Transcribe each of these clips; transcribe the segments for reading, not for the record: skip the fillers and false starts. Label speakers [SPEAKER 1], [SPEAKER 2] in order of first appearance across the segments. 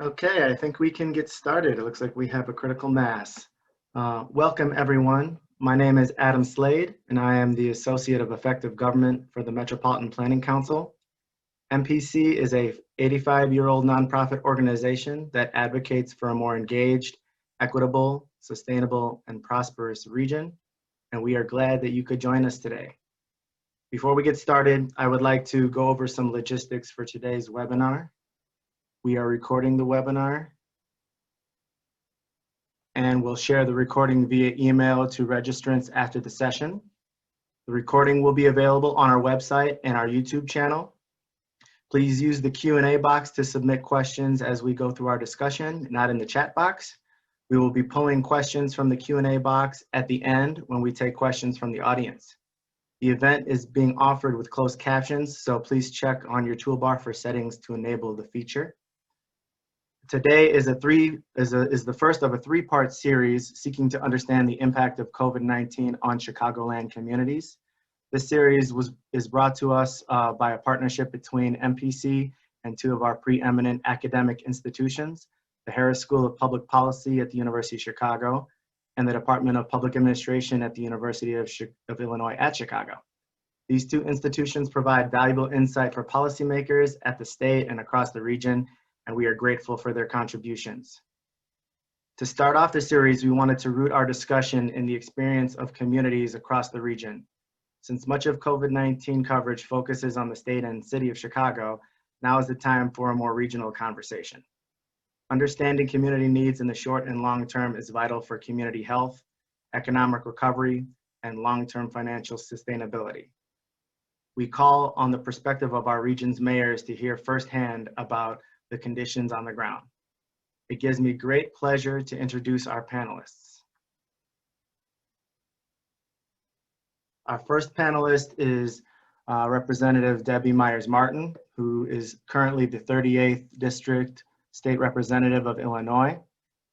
[SPEAKER 1] Okay, I think we can get started. It looks like we have a critical mass. Welcome, everyone. My name is Adam Slade, and I am the Associate of Effective Government for the Metropolitan Planning Council. MPC is a 85-year-old nonprofit organization that advocates for a more engaged, equitable, sustainable, and prosperous region, and we are glad that you could join us today. Before we get started, I would like to go over some logistics for today's webinar. We are recording the webinar, and we'll share the recording via email to registrants after the session. The recording will be available on our website and our YouTube channel. Please use the Q&A box to submit questions as we go through our discussion, not in the chat box. We will be pulling questions from the Q&A box at the end when we take questions from the audience. The event is being offered with closed captions, so please check on your toolbar for settings to enable the feature. Today is the first of a three-part series seeking to understand the impact of COVID-19 on Chicagoland communities. This series is brought to us by a partnership between MPC and two of our preeminent academic institutions, the Harris School of Public Policy at the University of Chicago and the Department of Public Administration at the University of Illinois at Chicago. These two institutions provide valuable insight for policymakers at the state and across the region, and we are grateful for their contributions. To start off the series, we wanted to root our discussion in the experience of communities across the region. Since much of COVID-19 coverage focuses on the state and city of Chicago, now is the time for a more regional conversation. Understanding community needs in the short and long term is vital for community health, economic recovery, and long-term financial sustainability. We call on the perspective of our region's mayors to hear firsthand about the conditions on the ground. It gives me great pleasure to introduce our panelists. Our first panelist is Representative Debbie Meyers Martin, who is currently the 38th District State Representative of Illinois.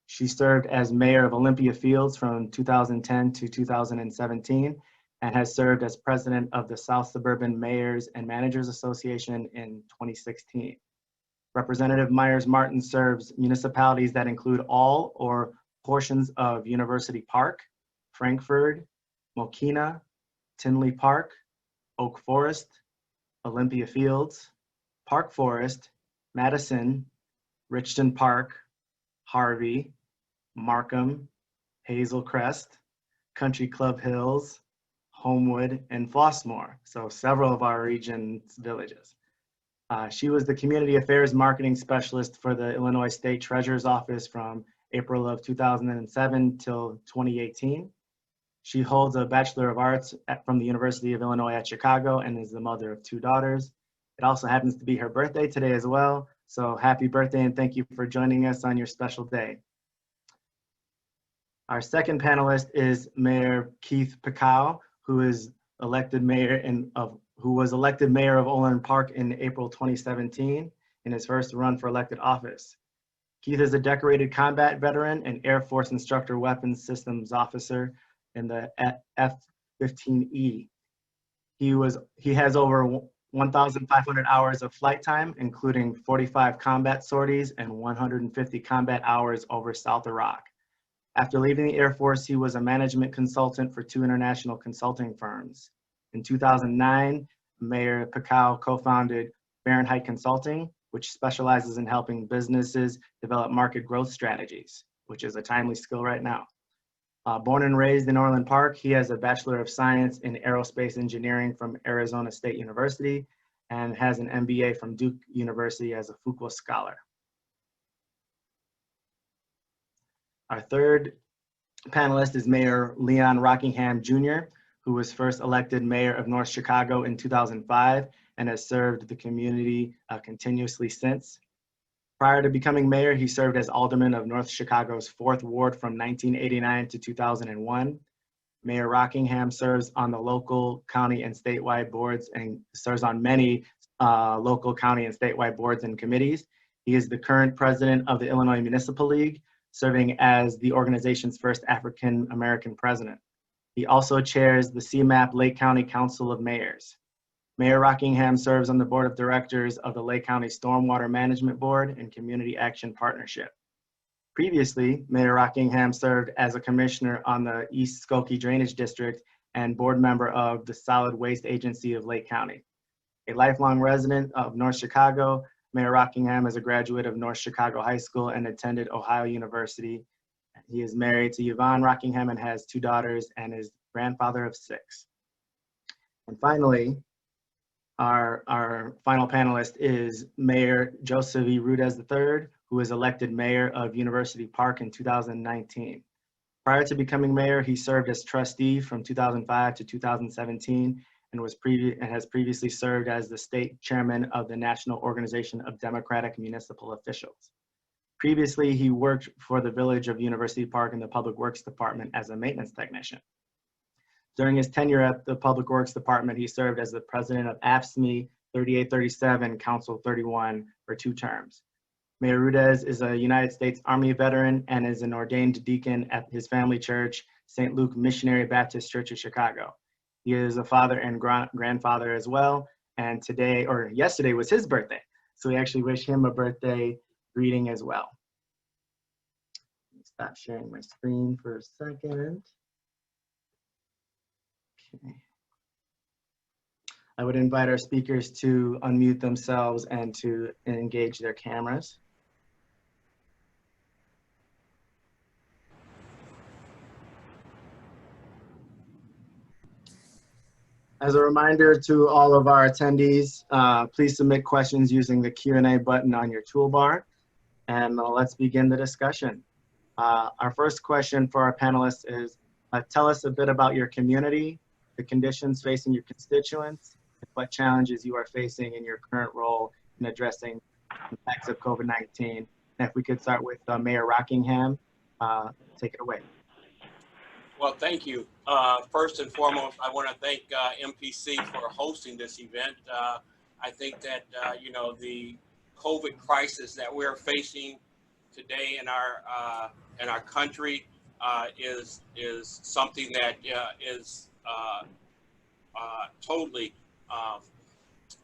[SPEAKER 1] She served as mayor of Olympia Fields from 2010 to 2017 and has served as president of the South Suburban Mayors and Managers Association in 2016. Representative Meyers Martin serves municipalities that include all or portions of University Park, Frankfurt, Mokina, Tinley Park, Oak Forest, Olympia Fields, Park Forest, Madison, Richton Park, Harvey, Markham, Hazel Crest, Country Club Hills, Homewood, and Flossmoor, so several of our region's villages. She was the Community Affairs Marketing Specialist for the Illinois State Treasurer's Office from April of 2007 till 2018. She holds a Bachelor of Arts from the University of Illinois at Chicago and is the mother of two daughters. It also happens to be her birthday today as well, so happy birthday and thank you for joining us on your special day. Our second panelist is Mayor Keith Pekau, who was elected mayor of Orland Park in April 2017 in his first run for elected office. Keith is a decorated combat veteran and Air Force Instructor Weapons Systems Officer in the F-15E. He has over 1,500 hours of flight time, including 45 combat sorties and 150 combat hours over South Iraq. After leaving the Air Force, he was a management consultant for two international consulting firms. In 2009, Mayor Pekau co-founded Fahrenheit Consulting, which specializes in helping businesses develop market growth strategies, which is a timely skill right now. Born and raised in Orland Park, he has a Bachelor of Science in Aerospace Engineering from Arizona State University and has an MBA from Duke University as a Fuqua Scholar. Our third panelist is Mayor Leon Rockingham Jr., who was first elected mayor of North Chicago in 2005 and has served the community continuously since. Prior to becoming mayor, he served as alderman of North Chicago's 4th Ward from 1989 to 2001. Mayor Rockingham serves on the local, county, and statewide boards and serves on many local, county, and statewide boards and committees. He is the current president of the Illinois Municipal League, serving as the organization's first African-American president. He also chairs the CMAP Lake County Council of Mayors. Mayor Rockingham serves on the Board of Directors of the Lake County Stormwater Management Board and Community Action Partnership. Previously, Mayor Rockingham served as a commissioner on the East Skokie Drainage District and board member of the Solid Waste Agency of Lake County. A lifelong resident of North Chicago, Mayor Rockingham is a graduate of North Chicago High School and attended Ohio University. He is married to Yvonne Rockingham and has 2 daughters and is grandfather of 6. And finally, our final panelist is Mayor Joseph E. Roudez III, who was elected mayor of University Park in 2019. Prior to becoming mayor, he served as trustee from 2005 to 2017 and has previously served as the state chairman of the National Organization of Democratic Municipal Officials. Previously, he worked for the Village of University Park in the Public Works Department as a maintenance technician. During his tenure at the Public Works Department, he served as the president of AFSCME 3837, Council 31 for 2 terms. Mayor Roudez is a United States Army veteran and is an ordained deacon at his family church, St. Luke Missionary Baptist Church of Chicago. He is a father and grandfather as well, and yesterday was his birthday, so we actually wish him a birthday greeting as well. Stop sharing my screen for a second. Okay. I would invite our speakers to unmute themselves and to engage their cameras. As a reminder to all of our attendees, please submit questions using the Q&A button on your toolbar, and let's begin the discussion. Our first question for our panelists is, tell us a bit about your community, the conditions facing your constituents, and what challenges you are facing in your current role in addressing the impacts of COVID-19. And if we could start with Mayor Rockingham, take it away.
[SPEAKER 2] Well, thank you. First and foremost, I want to thank MPC for hosting this event. I think that, the COVID crisis that we're facing today in our country is something that is totally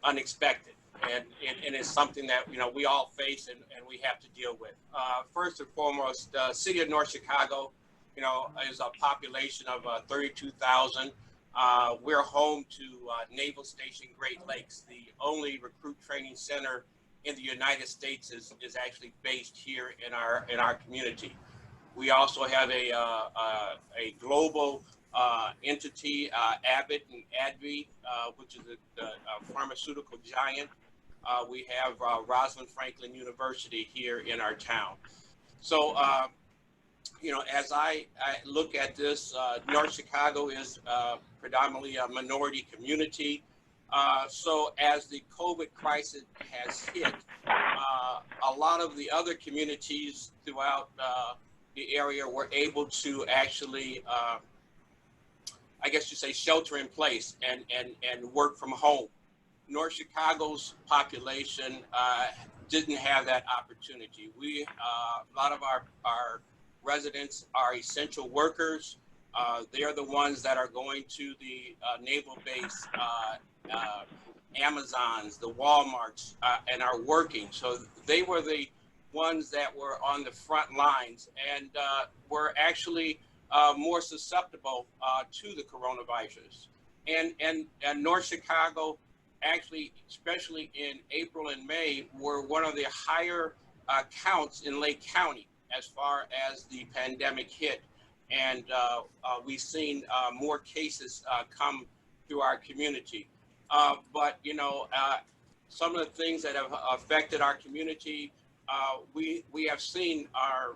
[SPEAKER 2] unexpected, and it's something that we all face and we have to deal with. First and foremost, the city of North Chicago, is a population of 32,000. We're home to Naval Station Great Lakes. The only recruit training center in the United States is actually based here in our community. We also have a global entity, Abbott and AbbVie, which is a pharmaceutical giant. We have Rosalind Franklin University here in our town. So, as I look at this, North Chicago is predominantly a minority community. So as the COVID crisis has hit, a lot of the other communities throughout the area were able to actually, I guess you say, shelter in place and work from home. North Chicago's population didn't have that opportunity. A lot of our residents are essential workers. They are the ones that are going to the naval base, Amazons, the Walmarts, and are working. So they were the ones that were on the front lines and were actually more susceptible to the coronavirus. And North Chicago, actually, especially in April and May, were one of the higher counts in Lake County as far as the pandemic hit. And we've seen more cases come through our community. But, some of the things that have affected our community, we have seen our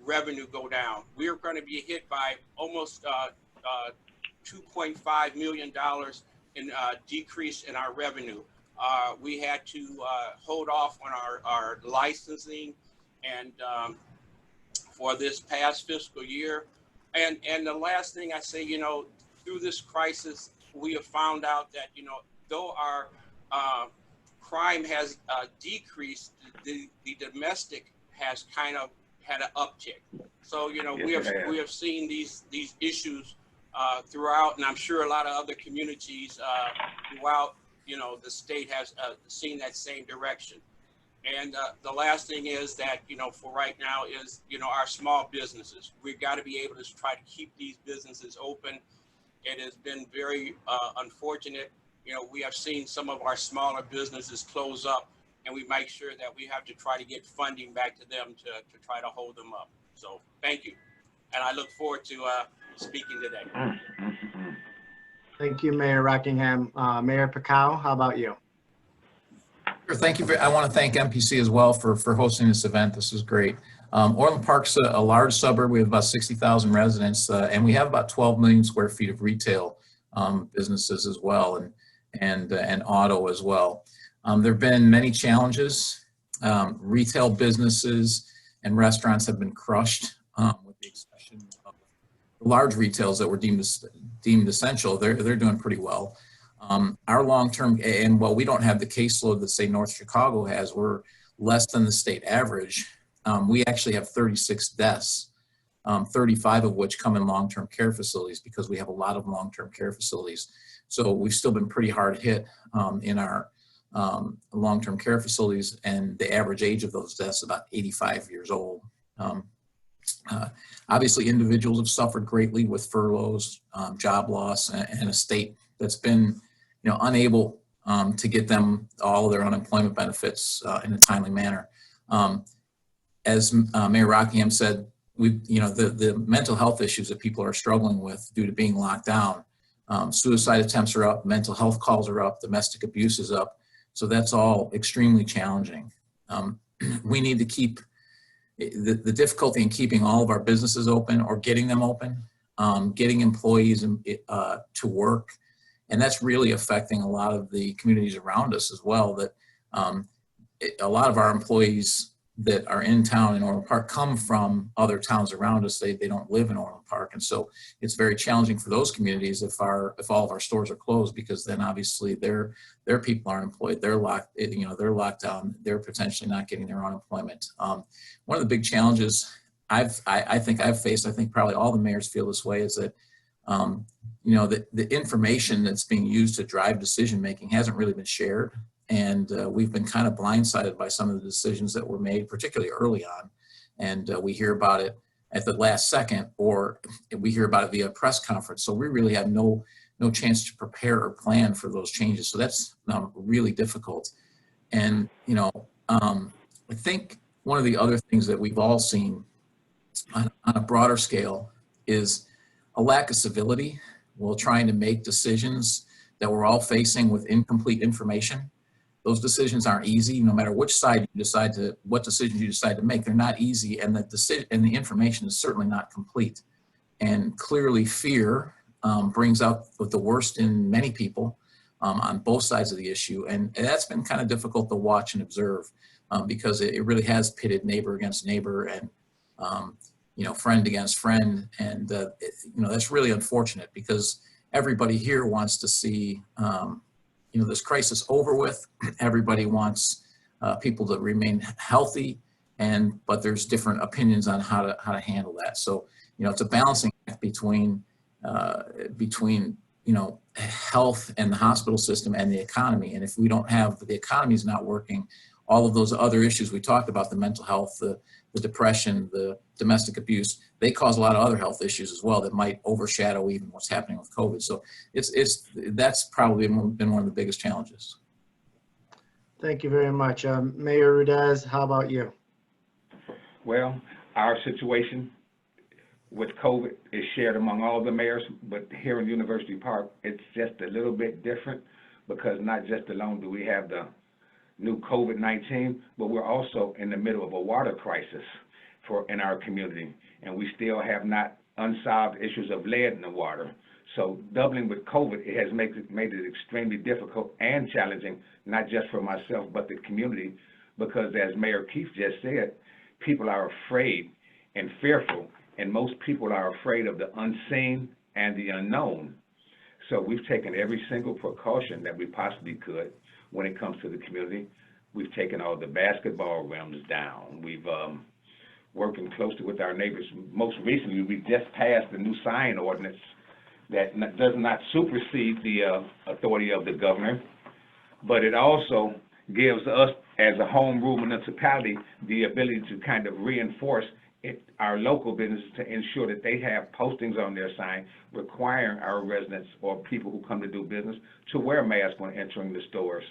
[SPEAKER 2] revenue go down. We are going to be hit by almost $2.5 million in decrease in our revenue. We had to hold off on our licensing and for this past fiscal year. And the last thing I say, through this crisis, we have found out that, though our crime has decreased, the domestic has kind of had an uptick. So, we have seen these issues throughout, and I'm sure a lot of other communities throughout you know, the state has seen that same direction. And the last thing is that, you know, for right now is, you know, our small businesses. We've got to be able to try to keep these businesses open. It has been very unfortunate. You know, we have seen some of our smaller businesses close up, and we make sure that we have to try to get funding back to them to try to hold them up. So thank you. And I look forward to speaking today.
[SPEAKER 1] Thank you, Mayor Rockingham. Mayor Pekau, how about you?
[SPEAKER 3] Sure, thank you. I want to thank MPC as well for hosting this event. This is great. Orland Park's a large suburb. We have about 60,000 residents, and we have about 12 million square feet of retail businesses as well, and auto as well. There have been many challenges. Retail businesses and restaurants have been crushed, with the exception of large retails that were deemed essential. They're doing pretty well. Our long-term, and while we don't have the caseload that say North Chicago has, we're less than the state average. We actually have 36 deaths, 35 of which come in long-term care facilities because we have a lot of long-term care facilities. So we've still been pretty hard hit in our long-term care facilities, and the average age of those deaths is about 85 years old. Obviously, individuals have suffered greatly with furloughs, job loss, and a state that's been, you know, unable to get them all of their unemployment benefits in a timely manner. As Mayor Rockingham said, the mental health issues that people are struggling with due to being locked down, suicide attempts are up, mental health calls are up, domestic abuse is up. So that's all extremely challenging. We need to keep the difficulty in keeping all of our businesses open or getting them open, getting employees to work. And that's really affecting a lot of the communities around us as well, that a lot of our employees that are in town in Orland Park come from other towns around us. They don't live in Orland Park. And so it's very challenging for those communities if all of our stores are closed, because then obviously their people aren't employed. They're locked down. They're potentially not getting their unemployment. One of the big challenges I think I've faced, I think probably all the mayors feel this way, is that the information that's being used to drive decision-making hasn't really been shared. And we've been kind of blindsided by some of the decisions that were made, particularly early on. And we hear about it at the last second, or we hear about it via press conference. So we really have no chance to prepare or plan for those changes. So that's really difficult. And, I think one of the other things that we've all seen on a broader scale is a lack of civility while trying to make decisions that we're all facing with incomplete information. Those decisions aren't easy, no matter which side you what decisions you decide to make. They're not easy, and the information is certainly not complete. And clearly, fear brings out the worst in many people on both sides of the issue, and that's been kind of difficult to watch and observe because it really has pitted neighbor against neighbor and friend against friend, and that's really unfortunate because everybody here wants to see this crisis over with. Everybody wants people to remain healthy, but there's different opinions on how to handle that. So it's a balancing act between health and the hospital system and the economy. And if we don't have the economy's not working, all of those other issues we talked about, the mental health, the depression, the domestic abuse, they cause a lot of other health issues as well that might overshadow even what's happening with COVID. So that's probably been one of the biggest challenges.
[SPEAKER 1] Thank you very much. Mayor Roudez, how about you?
[SPEAKER 4] Well, our situation with COVID is shared among all the mayors, but here in University Park, it's just a little bit different because not just alone do we have the new COVID-19, but we're also in the middle of a water crisis in our community, and we still have not unsolved issues of lead in the water. So doubling with COVID, it has made it extremely difficult and challenging, not just for myself, but the community, because as Mayor Keefe just said, people are afraid and fearful, and most people are afraid of the unseen and the unknown. So we've taken every single precaution that we possibly could when it comes to the community. We've taken all the basketball rims down. We've working closely with our neighbors. Most recently, we just passed the new sign ordinance that does not supersede the authority of the governor, but it also gives us, as a home rule municipality, the ability to kind of reinforce our local businesses to ensure that they have postings on their sign requiring our residents or people who come to do business to wear masks when entering the stores.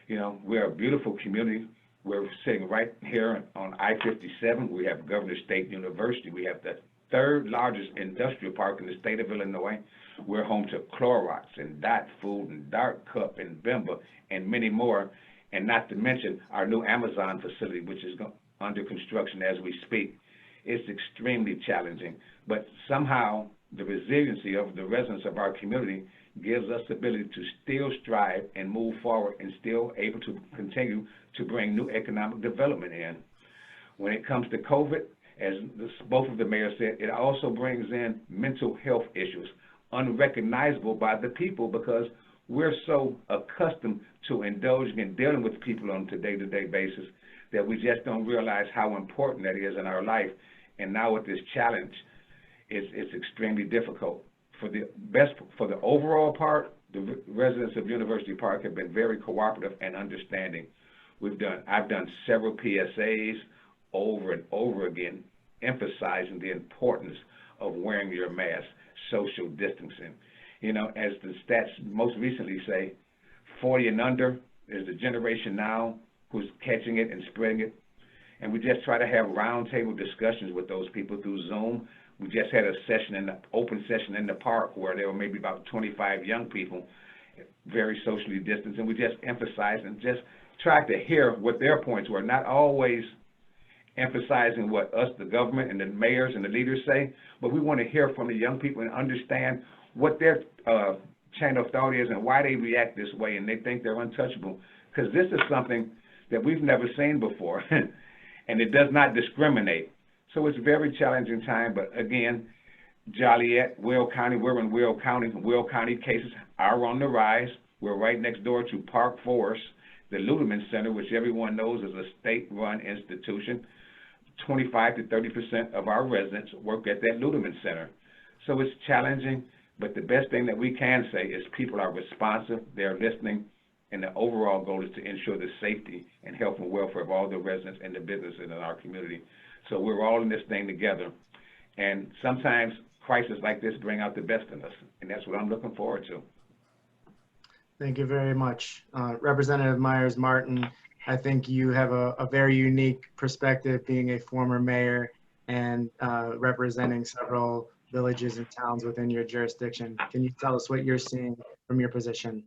[SPEAKER 4] You know, we're a beautiful community. We're sitting right here on I-57. We have Governor State University. We have the third largest industrial park in the state of Illinois. We're home to Clorox and Dot Food and Dark Cup and Bimba and many more, and not to mention our new Amazon facility, which is under construction as we speak. It's extremely challenging, but somehow the resiliency of the residents of our community gives us the ability to still strive and move forward and still able to continue to bring new economic development in. When it comes to COVID, as both of the mayors said, it also brings in mental health issues, unrecognizable by the people because we're so accustomed to indulging and dealing with people on a day-to-day basis that we just don't realize how important that is in our life. And now with this challenge, it's extremely difficult. For the overall part, the residents of University Park have been very cooperative and understanding. I've done several PSAs over and over again, emphasizing the importance of wearing your mask, social distancing. You know, as the stats most recently say, 40 and under is the generation now who's catching it and spreading it. And we just try to have roundtable discussions with those people through Zoom. We just had a session, open session in the park where there were maybe about 25 young people, very socially distanced, and we just emphasized and just tried to hear what their points were, not always emphasizing what us, the government and the mayors and the leaders say, but we want to hear from the young people and understand what their chain of thought is and why they react this way and they think they're untouchable. Because this is something that we've never seen before, and it does not discriminate. So it's a very challenging time, but again, Joliet, Will County, we're in Will County. Will County cases are on the rise. We're right next door to Park Forest, the Ludeman Center, which everyone knows is a state-run institution. 25 to 30% of our residents work at that Ludeman Center. So it's challenging, but the best thing that we can say is people are responsive, they're listening, and the overall goal is to ensure the safety and health and welfare of all the residents and the businesses in our community. So we're all in this thing together. And sometimes crises like this bring out the best in us, and that's what I'm looking forward to.
[SPEAKER 1] Thank you very much. Representative Meyers Martin, I think you have a very unique perspective being a former mayor and representing several villages and towns within your jurisdiction. Can you tell us what you're seeing from your position?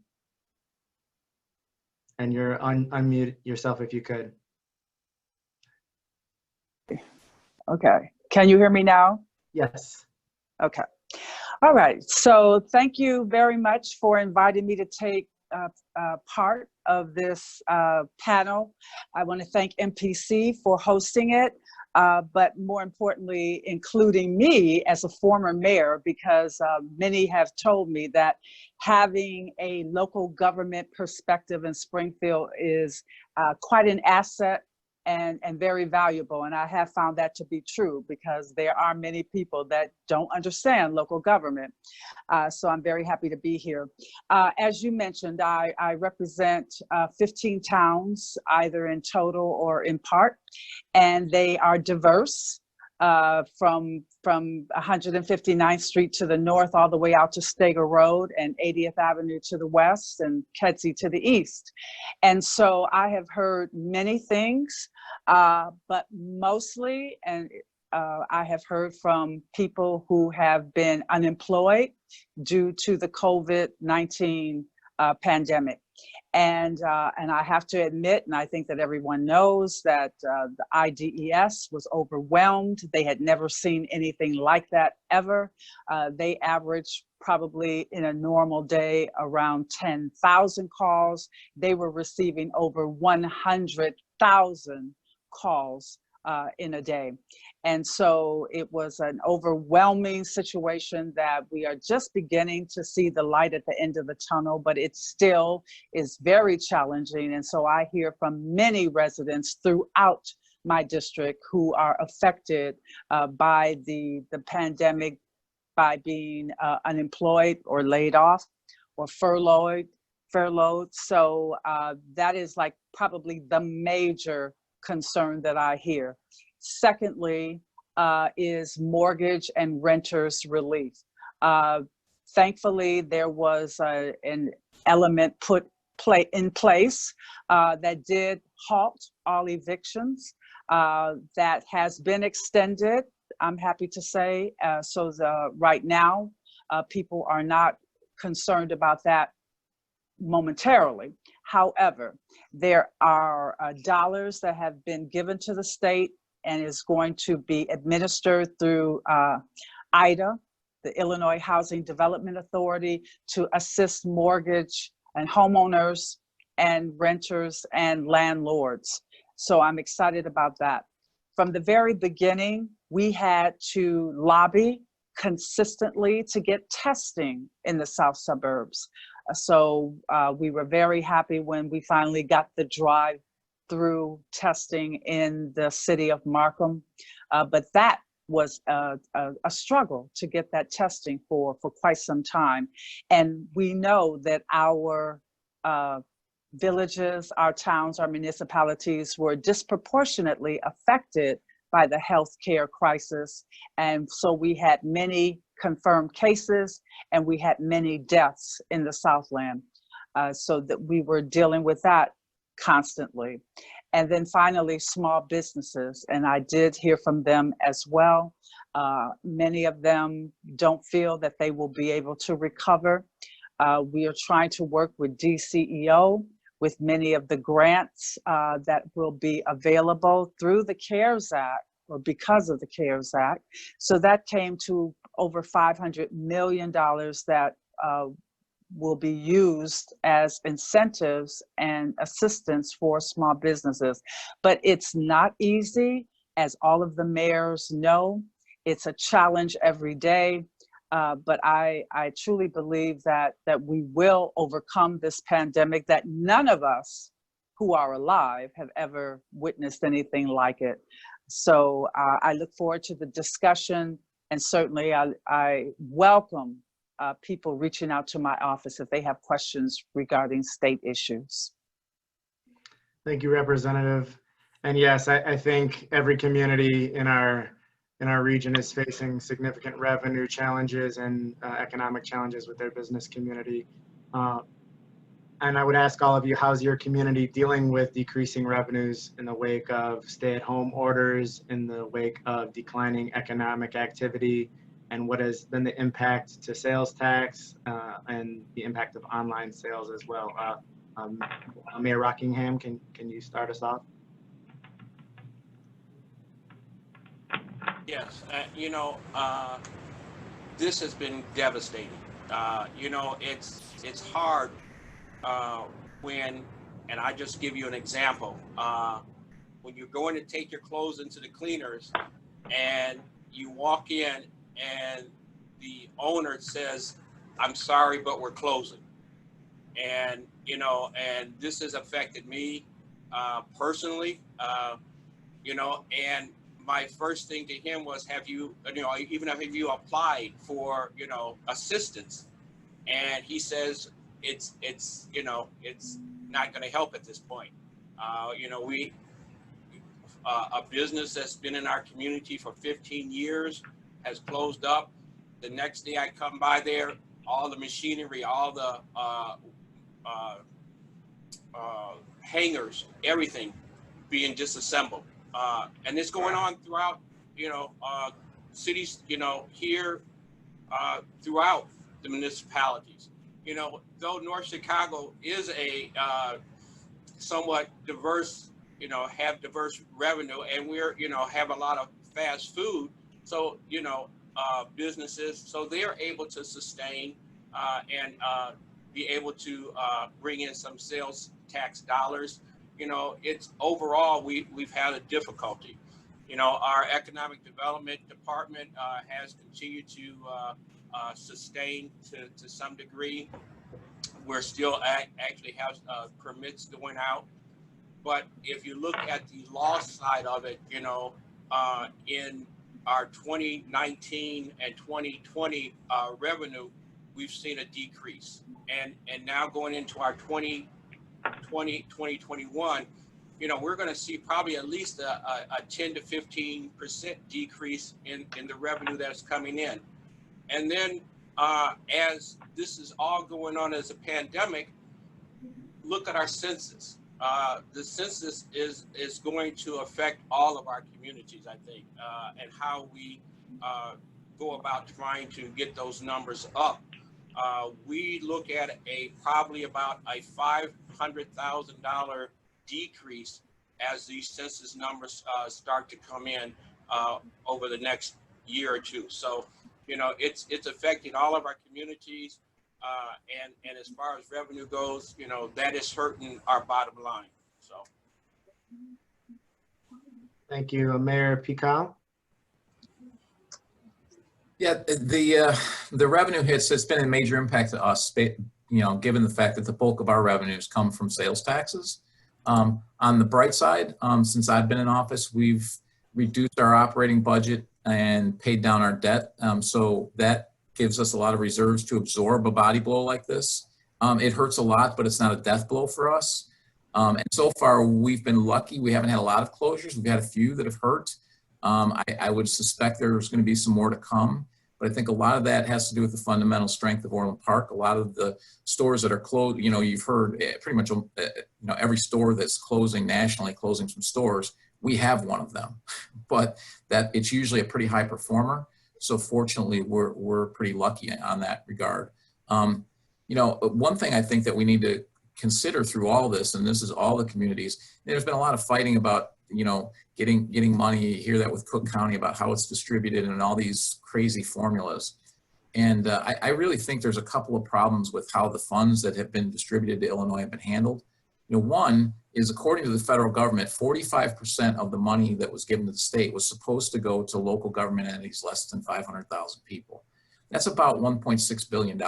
[SPEAKER 1] And you're unmute yourself if you could.
[SPEAKER 5] Okay, can you hear me now?
[SPEAKER 1] Yes.
[SPEAKER 5] Okay, all right. So thank you very much for inviting me to take part of this panel. I want to thank MPC for hosting it, but more importantly, including me as a former mayor, because many have told me that having a local government perspective in Springfield is quite an asset and very valuable. And I have found that to be true because there are many people that don't understand local government. So I'm very happy to be here. As you mentioned, I represent 15 towns, either in total or in part, and they are diverse. From 159th Street to the north all the way out to Steger Road and 80th Avenue to the west and Kedzie to the east. And so I have heard many things, but mostly, I have heard from people who have been unemployed due to the COVID-19 pandemic. And I have to admit, and I think that everyone knows, that the IDES was overwhelmed. They had never seen anything like that ever. They averaged probably in a normal day around 10,000 calls. They were receiving over 100,000 calls in a day. And so it was an overwhelming situation that we are just beginning to see the light at the end of the tunnel, but it still is very challenging. And so I hear from many residents throughout my district who are affected by the pandemic, by being unemployed or laid off or furloughed, furloughed. So that is like probably the major concern that I hear. Secondly, is mortgage and renters relief. Thankfully, there was an element put in place that did halt all evictions. That has been extended, I'm happy to say. So right now, people are not concerned about that momentarily. However, there are dollars that have been given to the state and is going to be administered through IDA, the Illinois Housing Development Authority, to assist mortgage and homeowners and renters and landlords. So I'm excited about that. From the very beginning, we had to lobby consistently to get testing in the South Suburbs. So we were very happy when we finally got the drive-through testing in the city of Markham. But that was a struggle to get that testing for quite some time. And we know that our villages, our towns, our municipalities were disproportionately affected by the healthcare crisis. And so we had many confirmed cases and we had many deaths in the Southland. So that we were dealing with that constantly. And then finally, small businesses. And I did hear from them as well. Many of them don't feel that they will be able to recover. We are trying to work with DCEO with many of the grants that will be available through the CARES Act or because of the CARES Act. So that came to over $500 million that will be used as incentives and assistance for small businesses. But it's not easy, as all of the mayors know. It's a challenge every day. But I truly believe that we will overcome this pandemic, that none of us who are alive have ever witnessed anything like it. So I look forward to the discussion, and certainly I welcome people reaching out to my office if they have questions regarding state issues.
[SPEAKER 1] Thank you, Representative. And yes, I think every community in our region is facing significant revenue challenges and economic challenges with their business community. And I would ask all of you, how's your community dealing with decreasing revenues in the wake of stay-at-home orders, in the wake of declining economic activity, and what has been the impact to sales tax and the impact of online sales as well? Mayor Rockingham, can you start us off?
[SPEAKER 2] Yes, this has been devastating. It's hard when, and I just give you an example, when you're going to take your clothes into the cleaners and you walk in and the owner says, "I'm sorry, but we're closing." And, and this has affected me personally, and my first thing to him was, have you applied for, assistance? And he says, it's not going to help at this point. A business that's been in our community for 15 years has closed up. The next day I come by there, all the machinery, all the hangers, everything being disassembled. And it's going on throughout, cities, here, throughout the municipalities. Though North Chicago is a somewhat diverse, have diverse revenue, and we're, have a lot of fast food. So, businesses, so they're able to sustain and be able to bring in some sales tax dollars. It's overall, we've had a difficulty. Our economic development department has continued to sustain to some degree. We're still actually have permits going out. But if you look at the loss side of it, in our 2019 and 2020 revenue, we've seen a decrease. and now going into our 2021, we're going to see probably at least a 10 to 15% decrease in the revenue that's coming in. And then as this is all going on as a pandemic, look at our census. The census is going to affect all of our communities, I think, and how we go about trying to get those numbers up. We look at probably about a $500,000 decrease as these census numbers start to come in over the next year or two. So, it's affecting all of our communities, and as far as revenue goes, that is hurting our bottom line. So,
[SPEAKER 1] Thank you, Mayor Pekau.
[SPEAKER 3] Yeah, the revenue hits, it's been a major impact to us, given the fact that the bulk of our revenues come from sales taxes. On the bright side, since I've been in office, we've reduced our operating budget and paid down our debt. So that gives us a lot of reserves to absorb a body blow like this. It hurts a lot, but it's not a death blow for us. And so far, we've been lucky. We haven't had a lot of closures. We've had a few that have hurt. I would suspect there's going to be some more to come, but I think a lot of that has to do with the fundamental strength of Orland Park. A lot of the stores that are closed, you've heard pretty much, every store that's closing nationally, closing some stores, we have one of them, but that it's usually a pretty high performer. So fortunately, we're pretty lucky on that regard. One thing I think that we need to consider through all this, and this is all the communities, there's been a lot of fighting about, getting money. You hear that with Cook County about how it's distributed and all these crazy formulas. And I really think there's a couple of problems with how the funds that have been distributed to Illinois have been handled. One is, according to the federal government, 45% of the money that was given to the state was supposed to go to local government entities less than 500,000 people. That's about $1.6 billion.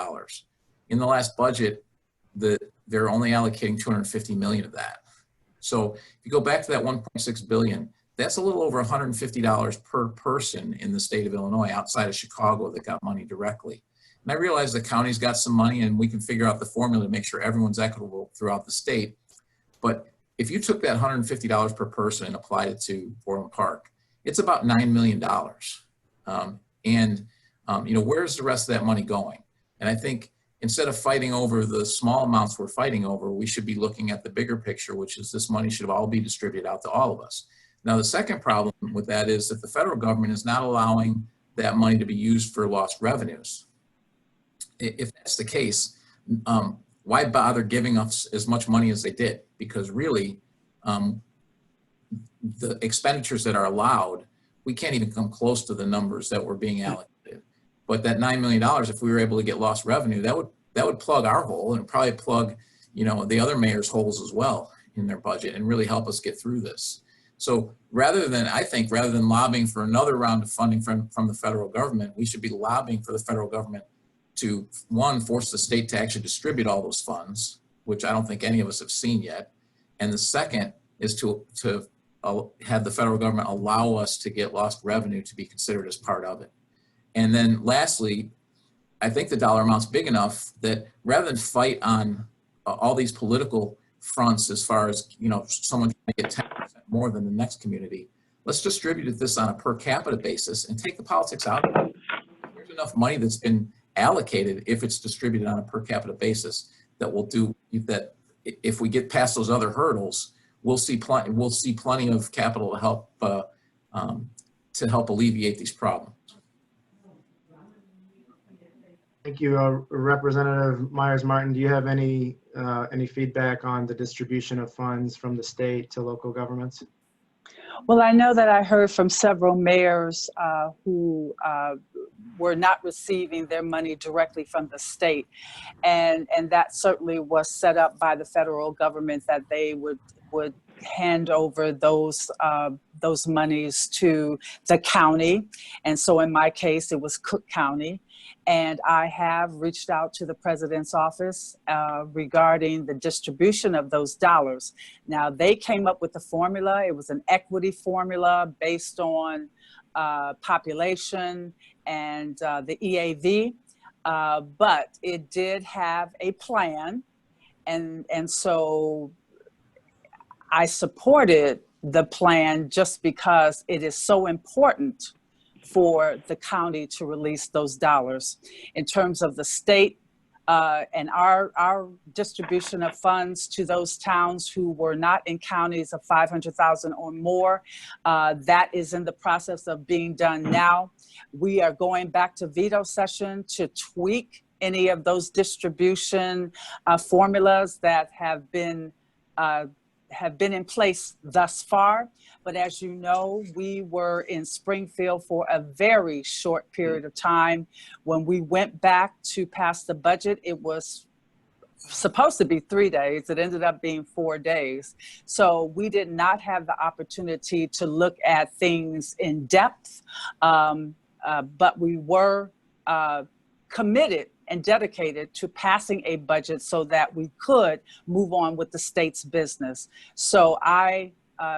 [SPEAKER 3] In the last budget, they're only allocating $250 million of that. So if you go back to that $1.6 billion, that's a little over $150 per person in the state of Illinois outside of Chicago that got money directly. And I realize the county's got some money and we can figure out the formula to make sure everyone's equitable throughout the state. But if you took that $150 per person and applied it to Orland Park, it's about $9 million. Where's the rest of that money going? And I think instead of fighting over the small amounts we're fighting over, we should be looking at the bigger picture, which is this money should all be distributed out to all of us. Now, the second problem with that is that the federal government is not allowing that money to be used for lost revenues. If that's the case, why bother giving us as much money as they did? Because really, the expenditures that are allowed, we can't even come close to the numbers that were being allocated. But that $9 million, if we were able to get lost revenue, that would plug our hole and probably plug, the other mayor's holes as well in their budget and really help us get through this. So rather than lobbying for another round of funding from the federal government, we should be lobbying for the federal government to, one, force the state to actually distribute all those funds, which I don't think any of us have seen yet. And the second is to have the federal government allow us to get lost revenue to be considered as part of it. And then lastly, I think the dollar amount's big enough that rather than fight on all these political fronts as far as, someone can get 10% more than the next community, let's distribute this on a per capita basis and take the politics out of it. There's enough money that's been allocated if it's distributed on a per capita basis that will do that. If we get past those other hurdles, we'll see plenty of capital to help alleviate these problems.
[SPEAKER 1] Thank you, Representative Meyers-Martin. Do you have any feedback on the distribution of funds from the state to local governments?
[SPEAKER 5] Well, I know that I heard from several mayors who were not receiving their money directly from the state. And that certainly was set up by the federal government, that they would hand over those monies to the county. And so in my case, it was Cook County. And I have reached out to the president's office regarding the distribution of those dollars. Now, they came up with the formula. It was an equity formula based on population and the EAV. but it did have a plan. And so I supported the plan just because it is so important for the county to release those dollars. In terms of the state and our distribution of funds to those towns who were not in counties of 500,000 or more, that is in the process of being done now. We are going back to veto session to tweak any of those distribution formulas that have been in place thus far. But as you know, we were in Springfield for a very short period of time. When we went back to pass the budget, it was supposed to be 3 days. It ended up being 4 days. So we did not have the opportunity to look at things in depth, but we were committed and dedicated to passing a budget so that we could move on with the state's business. So I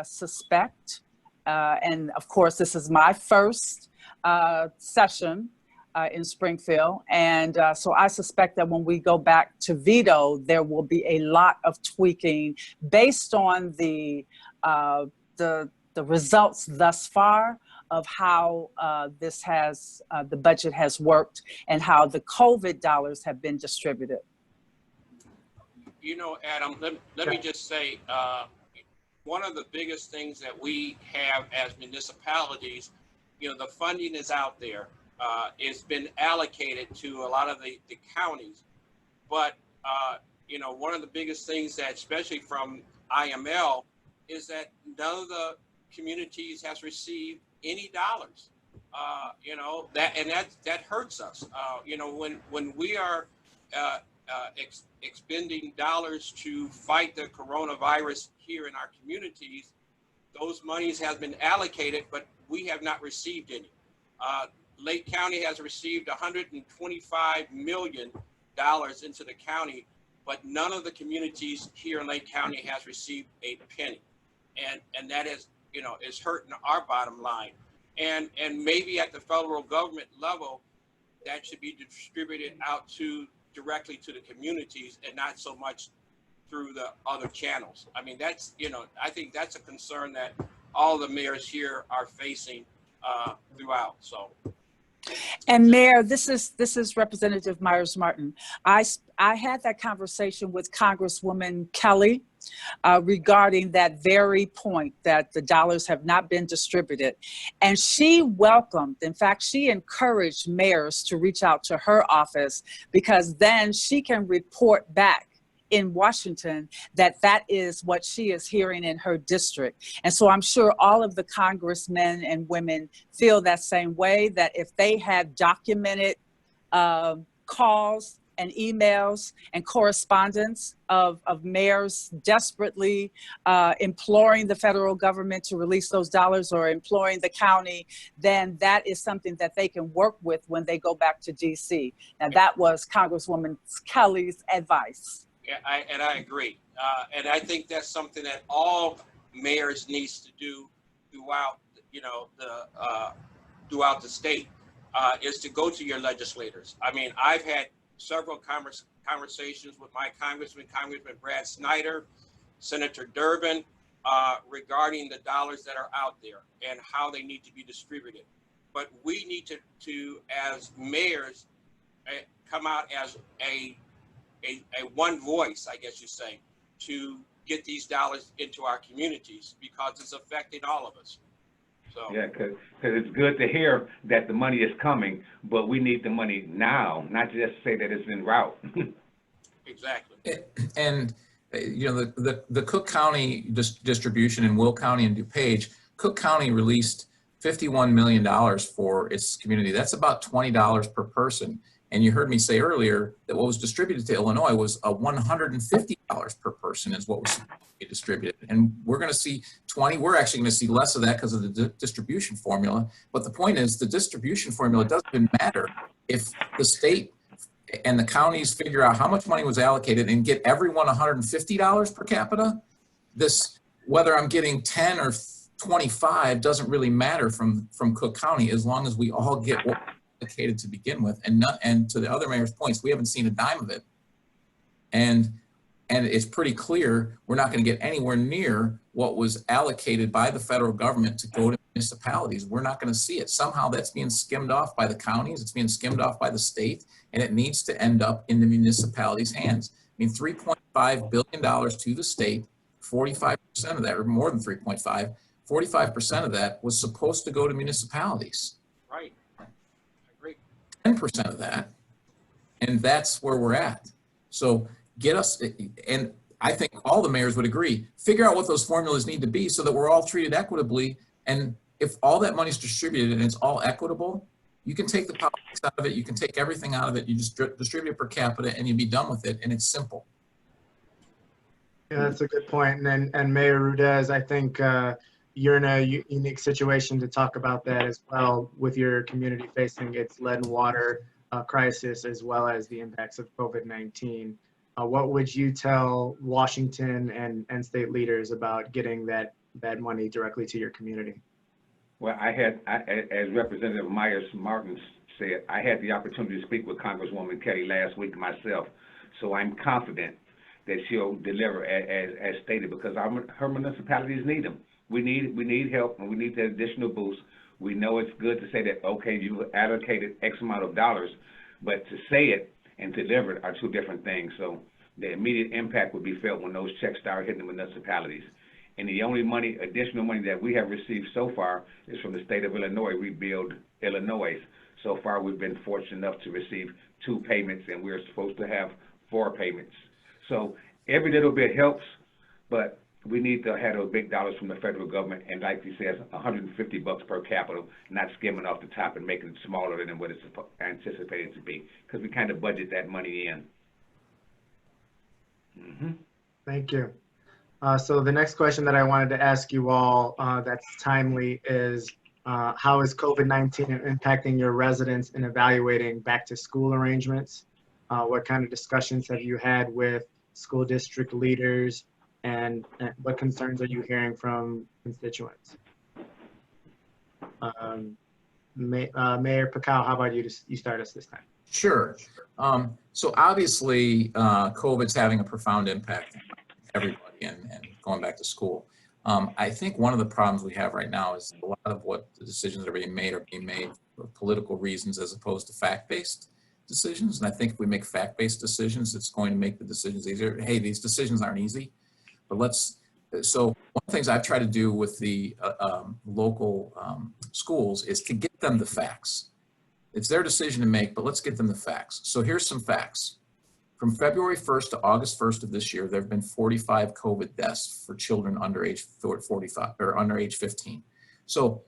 [SPEAKER 5] suspect, and of course this is my first session in Springfield, and so I suspect that when we go back to veto, there will be a lot of tweaking based on the results thus far of how the budget has worked and how the COVID dollars have been distributed.
[SPEAKER 2] You know, Adam, let me just say, one of the biggest things that we have as municipalities, you know, the funding is out there. It's been allocated to a lot of the counties. But, you know, one of the biggest things that, especially from IML, is that none of the communities has received any dollars. You know, that hurts us. You know, when we are expending dollars to fight the coronavirus here in our communities, those monies have been allocated, but we have not received any. Lake County has received $125 million into the county, but none of the communities here in Lake County has received a penny. And that is, you know, is hurting our bottom line. And maybe at the federal government level, that should be distributed out directly to the communities and not so much through the other channels. I mean, that's, you know, I think that's a concern that all the mayors here are facing throughout, so.
[SPEAKER 5] And Mayor, this is Representative Meyers Martin. I had that conversation with Congresswoman Kelly regarding that very point, that the dollars have not been distributed. And she welcomed, in fact, she encouraged mayors to reach out to her office, because then she can report back in Washington that is what she is hearing in her district. And so I'm sure all of the congressmen and women feel that same way, that if they have documented calls and emails and correspondence of mayors desperately imploring the federal government to release those dollars, or imploring the county, then that is something that they can work with when they go back to DC. Now that was Congresswoman Kelly's advice.
[SPEAKER 2] Yeah, I agree. And I think that's something that all mayors needs to do throughout, you know, throughout the state, is to go to your legislators. I mean, I've had several conversations with my Congressman Brad Snyder, Senator Durbin, regarding the dollars that are out there and how they need to be distributed. But we need to as mayors, come out as a one voice, I guess you say, to get these dollars into our communities, because it's affecting all of us. So
[SPEAKER 4] yeah, because it's good to hear that the money is coming, but we need the money now, not just say that it's en route.
[SPEAKER 3] Exactly. And you know, the Cook County distribution in Will County and DuPage, Cook County released $51 million for its community. That's about $20 per person. And you heard me say earlier that what was distributed to Illinois was $150 per person is what was distributed. And we're going to see we're actually going to see less of that because of the distribution formula. But the point is, the distribution formula doesn't even matter if the state and the counties figure out how much money was allocated and get everyone $150 per capita. Whether I'm getting 10 or 25 doesn't really matter from Cook County, as long as we all get what allocated to begin with, and to the other mayor's points, we haven't seen a dime of it. And it's pretty clear we're not going to get anywhere near what was allocated by the federal government to go to municipalities. We're not going to see it. Somehow that's being skimmed off by the counties, it's being skimmed off by the state, and it needs to end up in the municipalities' hands. I mean, $3.5 billion to the state, 45% of that, or more than 3.5, 45% of that was supposed to go to municipalities.
[SPEAKER 2] Right. I agree.
[SPEAKER 3] 10% of that, and that's where we're at. So get us, and I think all the mayors would agree, figure out what those formulas need to be so that we're all treated equitably. And if all that money is distributed and it's all equitable, you can take the politics out of it, you can take everything out of it, you just distribute it per capita and you'd be done with it, and it's simple.
[SPEAKER 1] Yeah, that's a good point. And Mayor Roudez, I think you're in a unique situation to talk about that as well, with your community facing its lead and water crisis, as well as the impacts of COVID-19. What would you tell Washington and state leaders about getting that money directly to your community?
[SPEAKER 4] Well, as Representative Meyers Martin said, I had the opportunity to speak with Congresswoman Kelly last week myself, so I'm confident that she'll deliver as stated, because her municipalities need them. We need help, and we need that additional boost. We know it's good to say that, okay, you allocated X amount of dollars, but to say it and deliver it are two different things. So the immediate impact would be felt when those checks start hitting the municipalities. And the only additional money that we have received so far is from the state of Illinois, Rebuild Illinois. So far, we've been fortunate enough to receive 2 payments, and we're supposed to have 4 payments. So every little bit helps, but we need to have those big dollars from the federal government, and like he says, $150 per capita, not skimming off the top and making it smaller than what it's anticipated to be, because we kind of budget that money in.
[SPEAKER 1] Thank you. So the next question that I wanted to ask you all that's timely is, how is COVID-19 impacting your residents in evaluating back to school arrangements? What kind of discussions have you had with school district leaders, and what concerns are you hearing from constituents? Mayor Pekau, how about you start us this time?
[SPEAKER 3] Sure. So obviously, COVID's having a profound impact on everybody and going back to school. I think one of the problems we have right now is a lot of what the decisions are being made for political reasons as opposed to fact-based decisions. And I think if we make fact-based decisions, it's going to make the decisions easier. Hey, these decisions aren't easy, but so one of the things I've tried to do with the local schools is to get them the facts. It's their decision to make, but let's get them the facts. So here's some facts. From February 1st to August 1st of this year, there have been 45 COVID deaths for children under age 45 or under age 15. So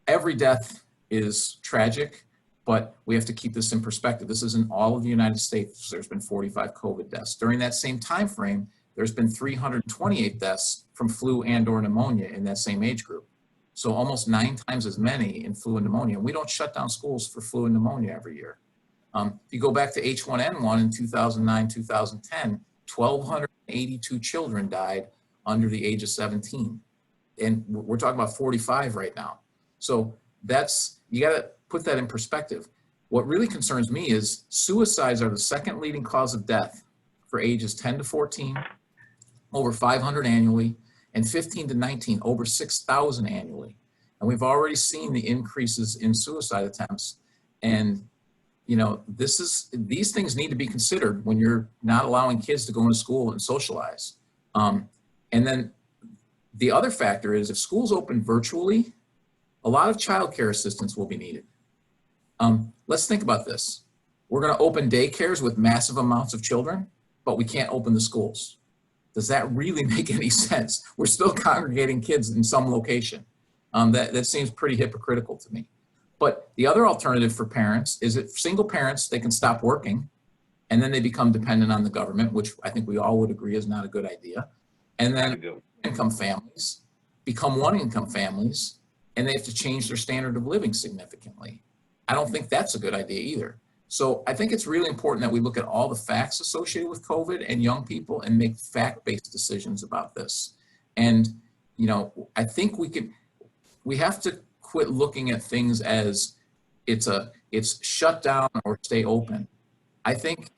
[SPEAKER 3] every death is tragic, but we have to keep this in perspective. This is in all of the United States. There's been 45 COVID deaths. During that same time frame, there's been 328 deaths from flu and/or pneumonia in that same age group. So almost 9 times as many in flu and pneumonia. We don't shut down schools for flu and pneumonia every year. If you go back to H1N1 in 2009, 2010, 1,282 children died under the age of 17. And we're talking about 45 right now. So you gotta put that in perspective. What really concerns me is suicides are the second leading cause of death for ages 10 to 14, over 500 annually, and 15 to 19, over 6,000 annually. And we've already seen the increases in suicide attempts. And you know, these things need to be considered when you're not allowing kids to go into school and socialize. And then the other factor is if schools open virtually, a lot of childcare assistance will be needed. Let's think about this. We're going to open daycares with massive amounts of children, but we can't open the schools. Does that really make any sense? We're still congregating kids in some location. That seems pretty hypocritical to me. But the other alternative for parents is that single parents, they can stop working and then they become dependent on the government, which I think we all would agree is not a good idea. And then income families become one-income families and they have to change their standard of living significantly. I don't think that's a good idea either. So I think it's really important that we look at all the facts associated with COVID and young people and make fact-based decisions about this. And, you know, I think we have to quit looking at things as it's shut down or stay open. I think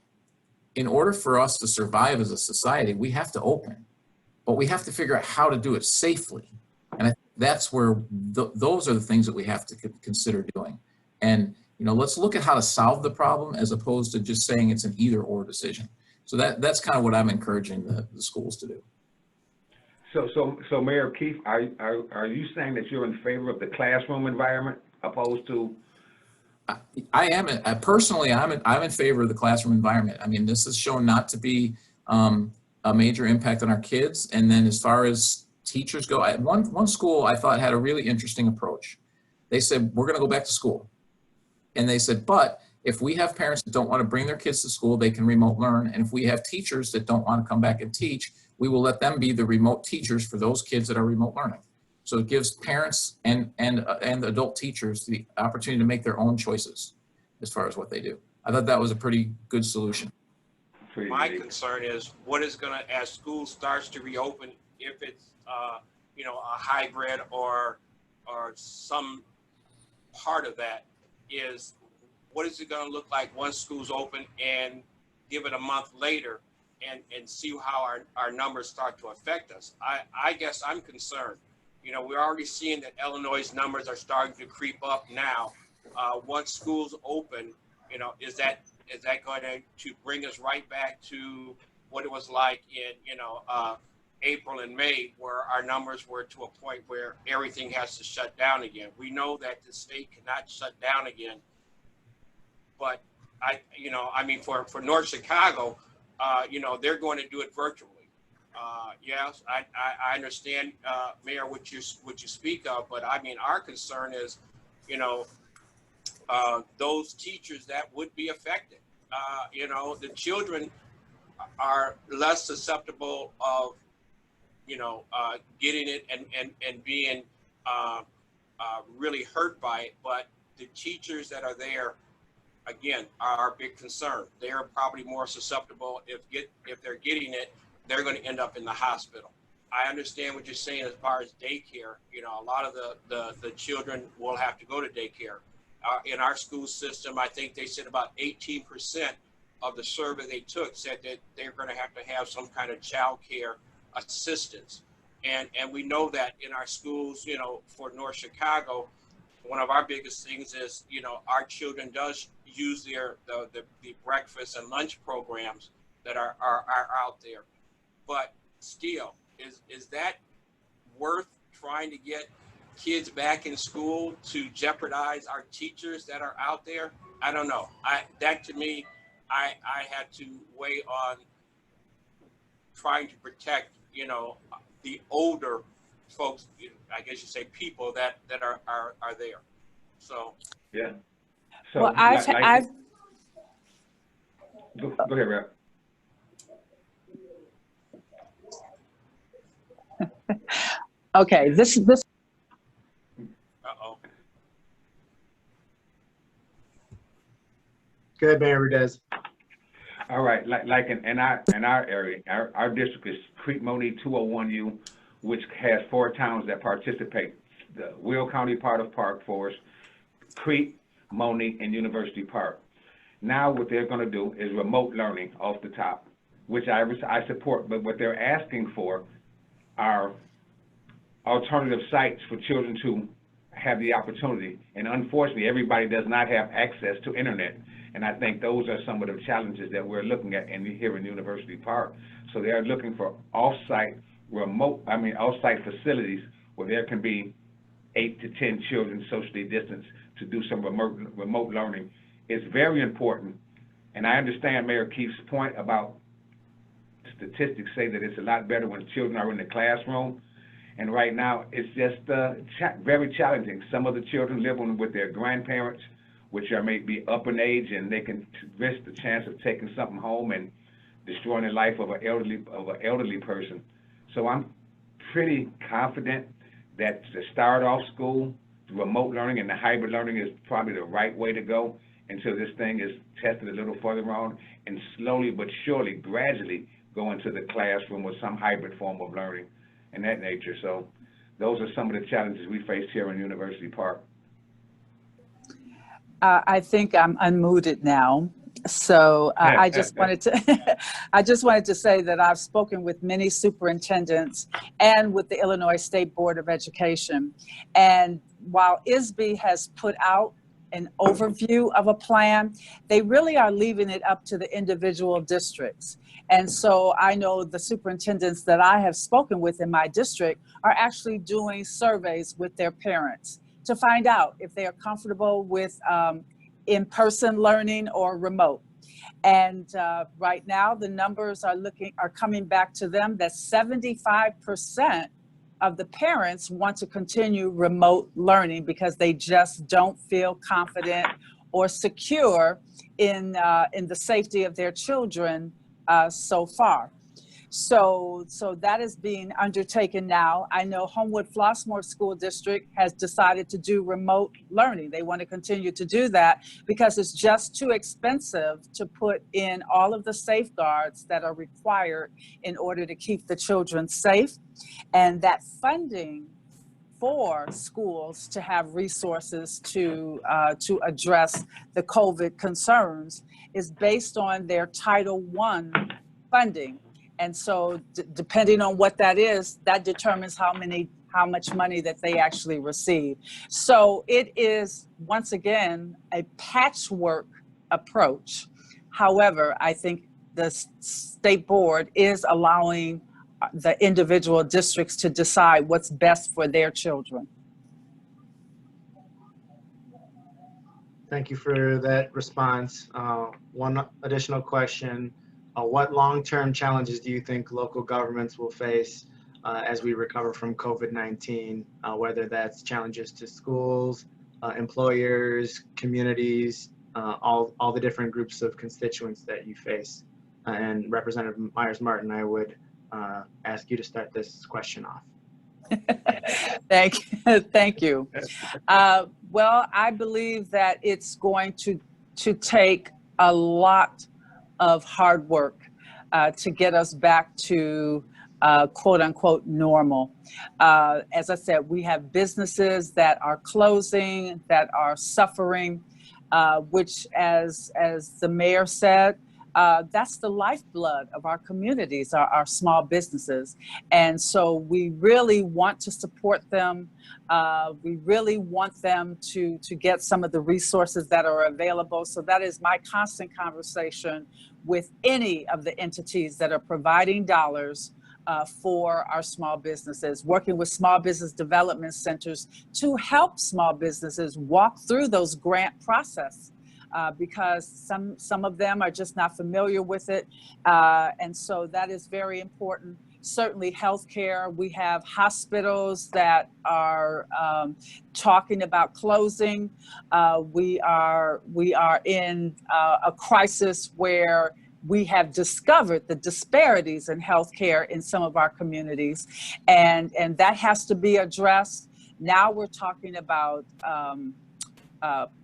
[SPEAKER 3] in order for us to survive as a society, we have to open, but we have to figure out how to do it safely. And I think that's where those are the things that we have to consider doing. And, you know, let's look at how to solve the problem as opposed to just saying it's an either or decision. So that's kind of what I'm encouraging the schools to do.
[SPEAKER 4] So Mayor Keefe, are you saying that you're in favor of the classroom environment opposed to?
[SPEAKER 3] I am. Personally, I'm in favor of the classroom environment. I mean, this is shown not to be a major impact on our kids. And then as far as teachers go, one school I thought had a really interesting approach. They said, we're going to go back to school. And they said, but if we have parents that don't want to bring their kids to school, they can remote learn. And if we have teachers that don't want to come back and teach, we will let them be the remote teachers for those kids that are remote learning. So it gives parents and adult teachers the opportunity to make their own choices as far as what they do. I thought that was a pretty good solution.
[SPEAKER 2] My concern is what is going to, as school starts to reopen, if it's, you know, a hybrid or some part of that, is what is it going to look like once schools open, and give it a month later and see how our numbers start to affect us. I guess I'm concerned. You know, we're already seeing that Illinois' numbers are starting to creep up now. Once schools open, you know, is that going to bring us right back to what it was like in, you know, April and May, where our numbers were to a point where everything has to shut down again? We know that the state cannot shut down again, but I mean, for North Chicago, you know, they're going to do it virtually. Yes, I understand, Mayor, what you speak of, but I mean, our concern is, you know, those teachers that would be affected. You know, the children are less susceptible of, you know, getting it and being really hurt by it, but the teachers that are there, again, are our big concern. They are probably more susceptible if they're getting it. They're going to end up in the hospital. I understand what you're saying as far as daycare. You know, a lot of the children will have to go to daycare. In our school system, I think they said about 18% of the survey they took said that they're going to have some kind of child care assistance. And we know that in our schools, you know, for North Chicago, one of our biggest things is, you know, our children does use the breakfast and lunch programs that are out there. But still, is that worth trying to get kids back in school to jeopardize our teachers that are out there? I don't know. That to me, I had to weigh on trying to protect, you know, the older folks, I guess you say people that are there. So
[SPEAKER 4] Yeah. So
[SPEAKER 5] Well, I've
[SPEAKER 4] go ahead, Rep.
[SPEAKER 5] okay. This.
[SPEAKER 2] uh-oh.
[SPEAKER 1] Go ahead, Mayor Roudez.
[SPEAKER 4] All right, like in our area, our district is Crete, Monique, 201U, which has 4 towns that participate. The Will County part of Park Forest, Crete, Monique, and University Park. Now what they're going to do is remote learning off the top, which I support, but what they're asking for are alternative sites for children to have the opportunity. And unfortunately, everybody does not have access to internet. And I think those are some of the challenges that we're looking at here in University Park. So they're looking for off-site facilities where there can be 8 to 10 children socially distanced to do some remote learning. It's very important. And I understand Mayor Keefe's point about statistics say that it's a lot better when children are in the classroom. And right now, it's just very challenging. Some of the children live with their grandparents, which are maybe up in age, and they can risk the chance of taking something home and destroying the life of an elderly person. So I'm pretty confident that to start off school, the remote learning and the hybrid learning is probably the right way to go until this thing is tested a little further on, and slowly but surely, gradually go into the classroom with some hybrid form of learning and that nature. So those are some of the challenges we face here in University Park.
[SPEAKER 5] I think I'm unmuted now. So I just wanted to, I just wanted to say that I've spoken with many superintendents and with the Illinois State Board of Education. And while ISB has put out an overview of a plan, they really are leaving it up to the individual districts. And so I know the superintendents that I have spoken with in my district are actually doing surveys with their parents to find out if they are comfortable with in-person learning or remote. And right now the numbers are coming back to them that 75% of the parents want to continue remote learning because they just don't feel confident or secure in the safety of their children so far. So that is being undertaken now. I know Homewood Flossmoor School District has decided to do remote learning. They want to continue to do that because it's just too expensive to put in all of the safeguards that are required in order to keep the children safe. And that funding for schools to have resources to address the COVID concerns is based on their Title I funding. And so depending on what that is, that determines how much money that they actually receive. So it is, once again, a patchwork approach. However, I think the state board is allowing the individual districts to decide what's best for their children.
[SPEAKER 1] Thank you for that response. One additional question. What long-term challenges do you think local governments will face as we recover from COVID-19, whether that's challenges to schools, employers, communities, all the different groups of constituents that you face? And Representative Myers-Martin, I would ask you to start this question off.
[SPEAKER 5] Thank you. Well, I believe that it's going to take a lot of hard work to get us back to quote unquote normal. As I said, we have businesses that are closing, that are suffering, which as the mayor said, that's the lifeblood of our communities, our small businesses. And so we really want to support them. We really want them to get some of the resources that are available. So that is my constant conversation with any of the entities that are providing dollars for our small businesses, working with small business development centers to help small businesses walk through those grant process. Because some of them are just not familiar with it. And so that is very important. Certainly healthcare, we have hospitals that are talking about closing. We are in a crisis where we have discovered the disparities in healthcare in some of our communities, and that has to be addressed. Now we're talking about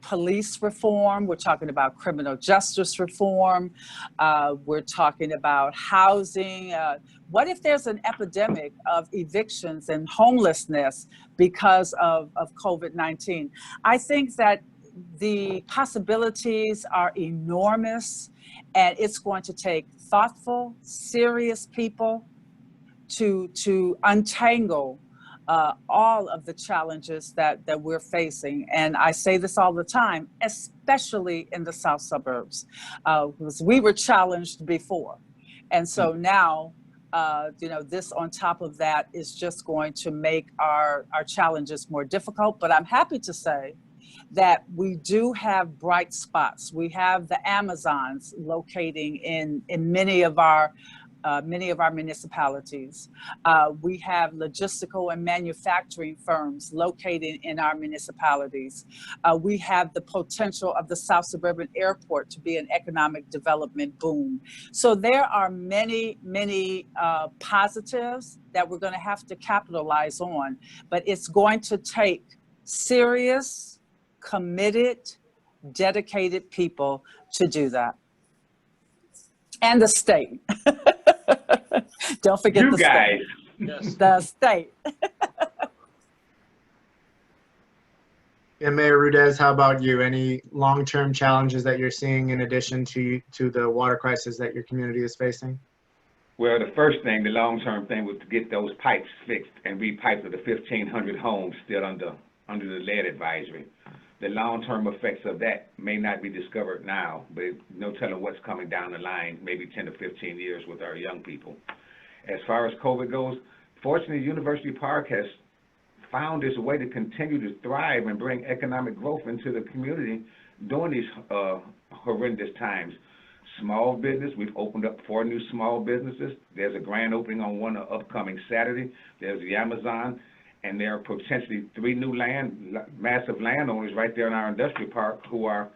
[SPEAKER 5] police reform, we're talking about criminal justice reform, we're talking about housing. What if there's an epidemic of evictions and homelessness because of COVID-19? I think that the possibilities are enormous, and it's going to take thoughtful, serious people to untangle all of the challenges that we're facing. And I say this all the time, especially in the South Suburbs, because we were challenged before. And so now, this on top of that is just going to make our challenges more difficult. But I'm happy to say that we do have bright spots. We have the Amazons locating in many of our municipalities. We have logistical and manufacturing firms located in our municipalities. We have the potential of the South Suburban Airport to be an economic development boom. So there are many, many positives that we're going to have to capitalize on, but it's going to take serious, committed, dedicated people to do that. And the state. Don't forget
[SPEAKER 4] you
[SPEAKER 5] the
[SPEAKER 4] guys.
[SPEAKER 5] state. The state.
[SPEAKER 1] And Mayor Roudez, how about you? Any long-term challenges that you're seeing in addition to the water crisis that your community is facing?
[SPEAKER 4] Well, the first thing, the long-term thing, was to get those pipes fixed and repipe the 1,500 homes still under the lead advisory. The long-term effects of that may not be discovered now, but no telling what's coming down the line, maybe 10 to 15 years with our young people. As far as COVID goes, fortunately, University Park has found its way to continue to thrive and bring economic growth into the community during these horrendous times. Small business, we've opened up 4 new small businesses. There's a grand opening on one upcoming Saturday. There's the Amazon, and there are potentially 3 new massive landowners right there in our industrial park who are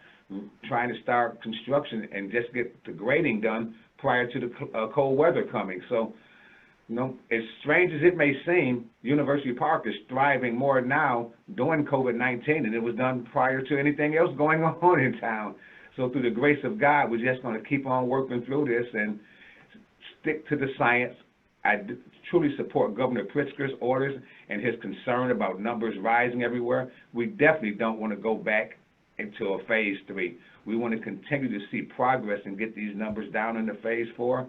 [SPEAKER 4] trying to start construction and just get the grading done prior to the cold weather coming. So, you know, as strange as it may seem, University Park is thriving more now during COVID-19 than it was done prior to anything else going on in town. So through the grace of God, we're just going to keep on working through this and stick to the science. I truly support Governor Pritzker's orders and his concern about numbers rising everywhere. We definitely don't want to go back into a phase 3. We want to continue to see progress and get these numbers down into phase 4.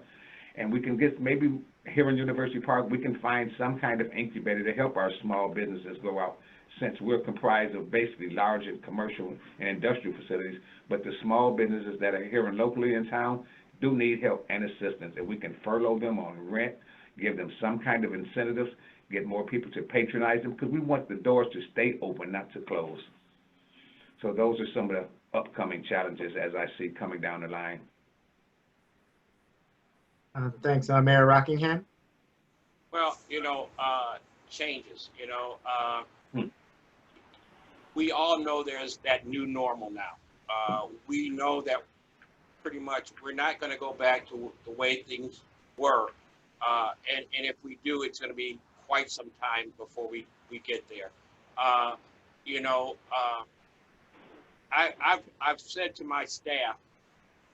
[SPEAKER 4] And we can get, maybe here in University Park, we can find some kind of incubator to help our small businesses go out, since we're comprised of basically large and commercial and industrial facilities. But the small businesses that are here and locally in town do need help and assistance. And we can furlough them on rent, give them some kind of incentives, get more people to patronize them, because we want the doors to stay open, not to close. So those are some of the upcoming challenges as I see coming down the line.
[SPEAKER 1] Thanks, Mayor Rockingham.
[SPEAKER 2] Well, changes, we all know there's that new normal now. We know that pretty much we're not going to go back to the way things were. And if we do, it's going to be quite some time before we get there. I've said to my staff,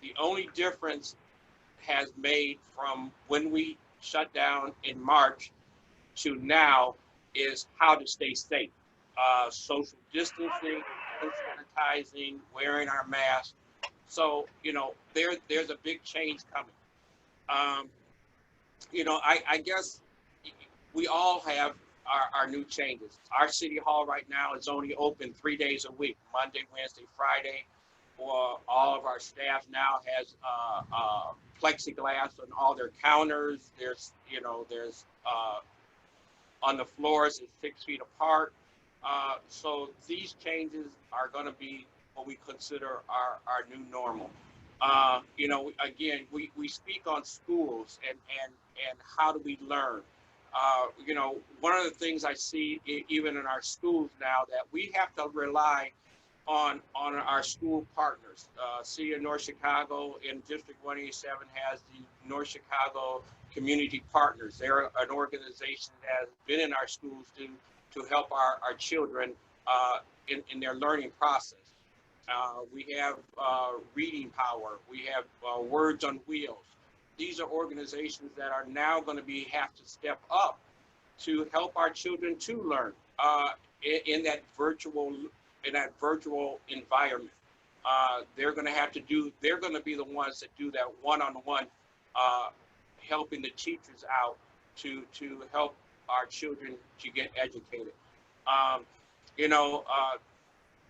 [SPEAKER 2] the only difference has made from when we shut down in March to now is how to stay safe. Social distancing, sanitizing, wearing our masks. So, there's a big change coming. I guess we all have our new changes. Our city hall right now is only open 3 days a week, Monday, Wednesday, Friday. Or all of our staff now has plexiglass on all their counters. There's on the floors is 6 feet apart. So these changes are going to be what we consider our new normal. Again, we speak on schools and how do we learn. One of the things I see even in our schools now that we have to rely on our school partners. City of North Chicago in District 187 has the North Chicago Community Partners. They're an organization that has been in our schools to help our children in their learning process. We have Reading Power. We have Words on Wheels. These are organizations that are now going to have to step up to help our children to learn in that virtual environment. They're going to be the ones that do that one-on-one, helping the teachers out to help our children to get educated.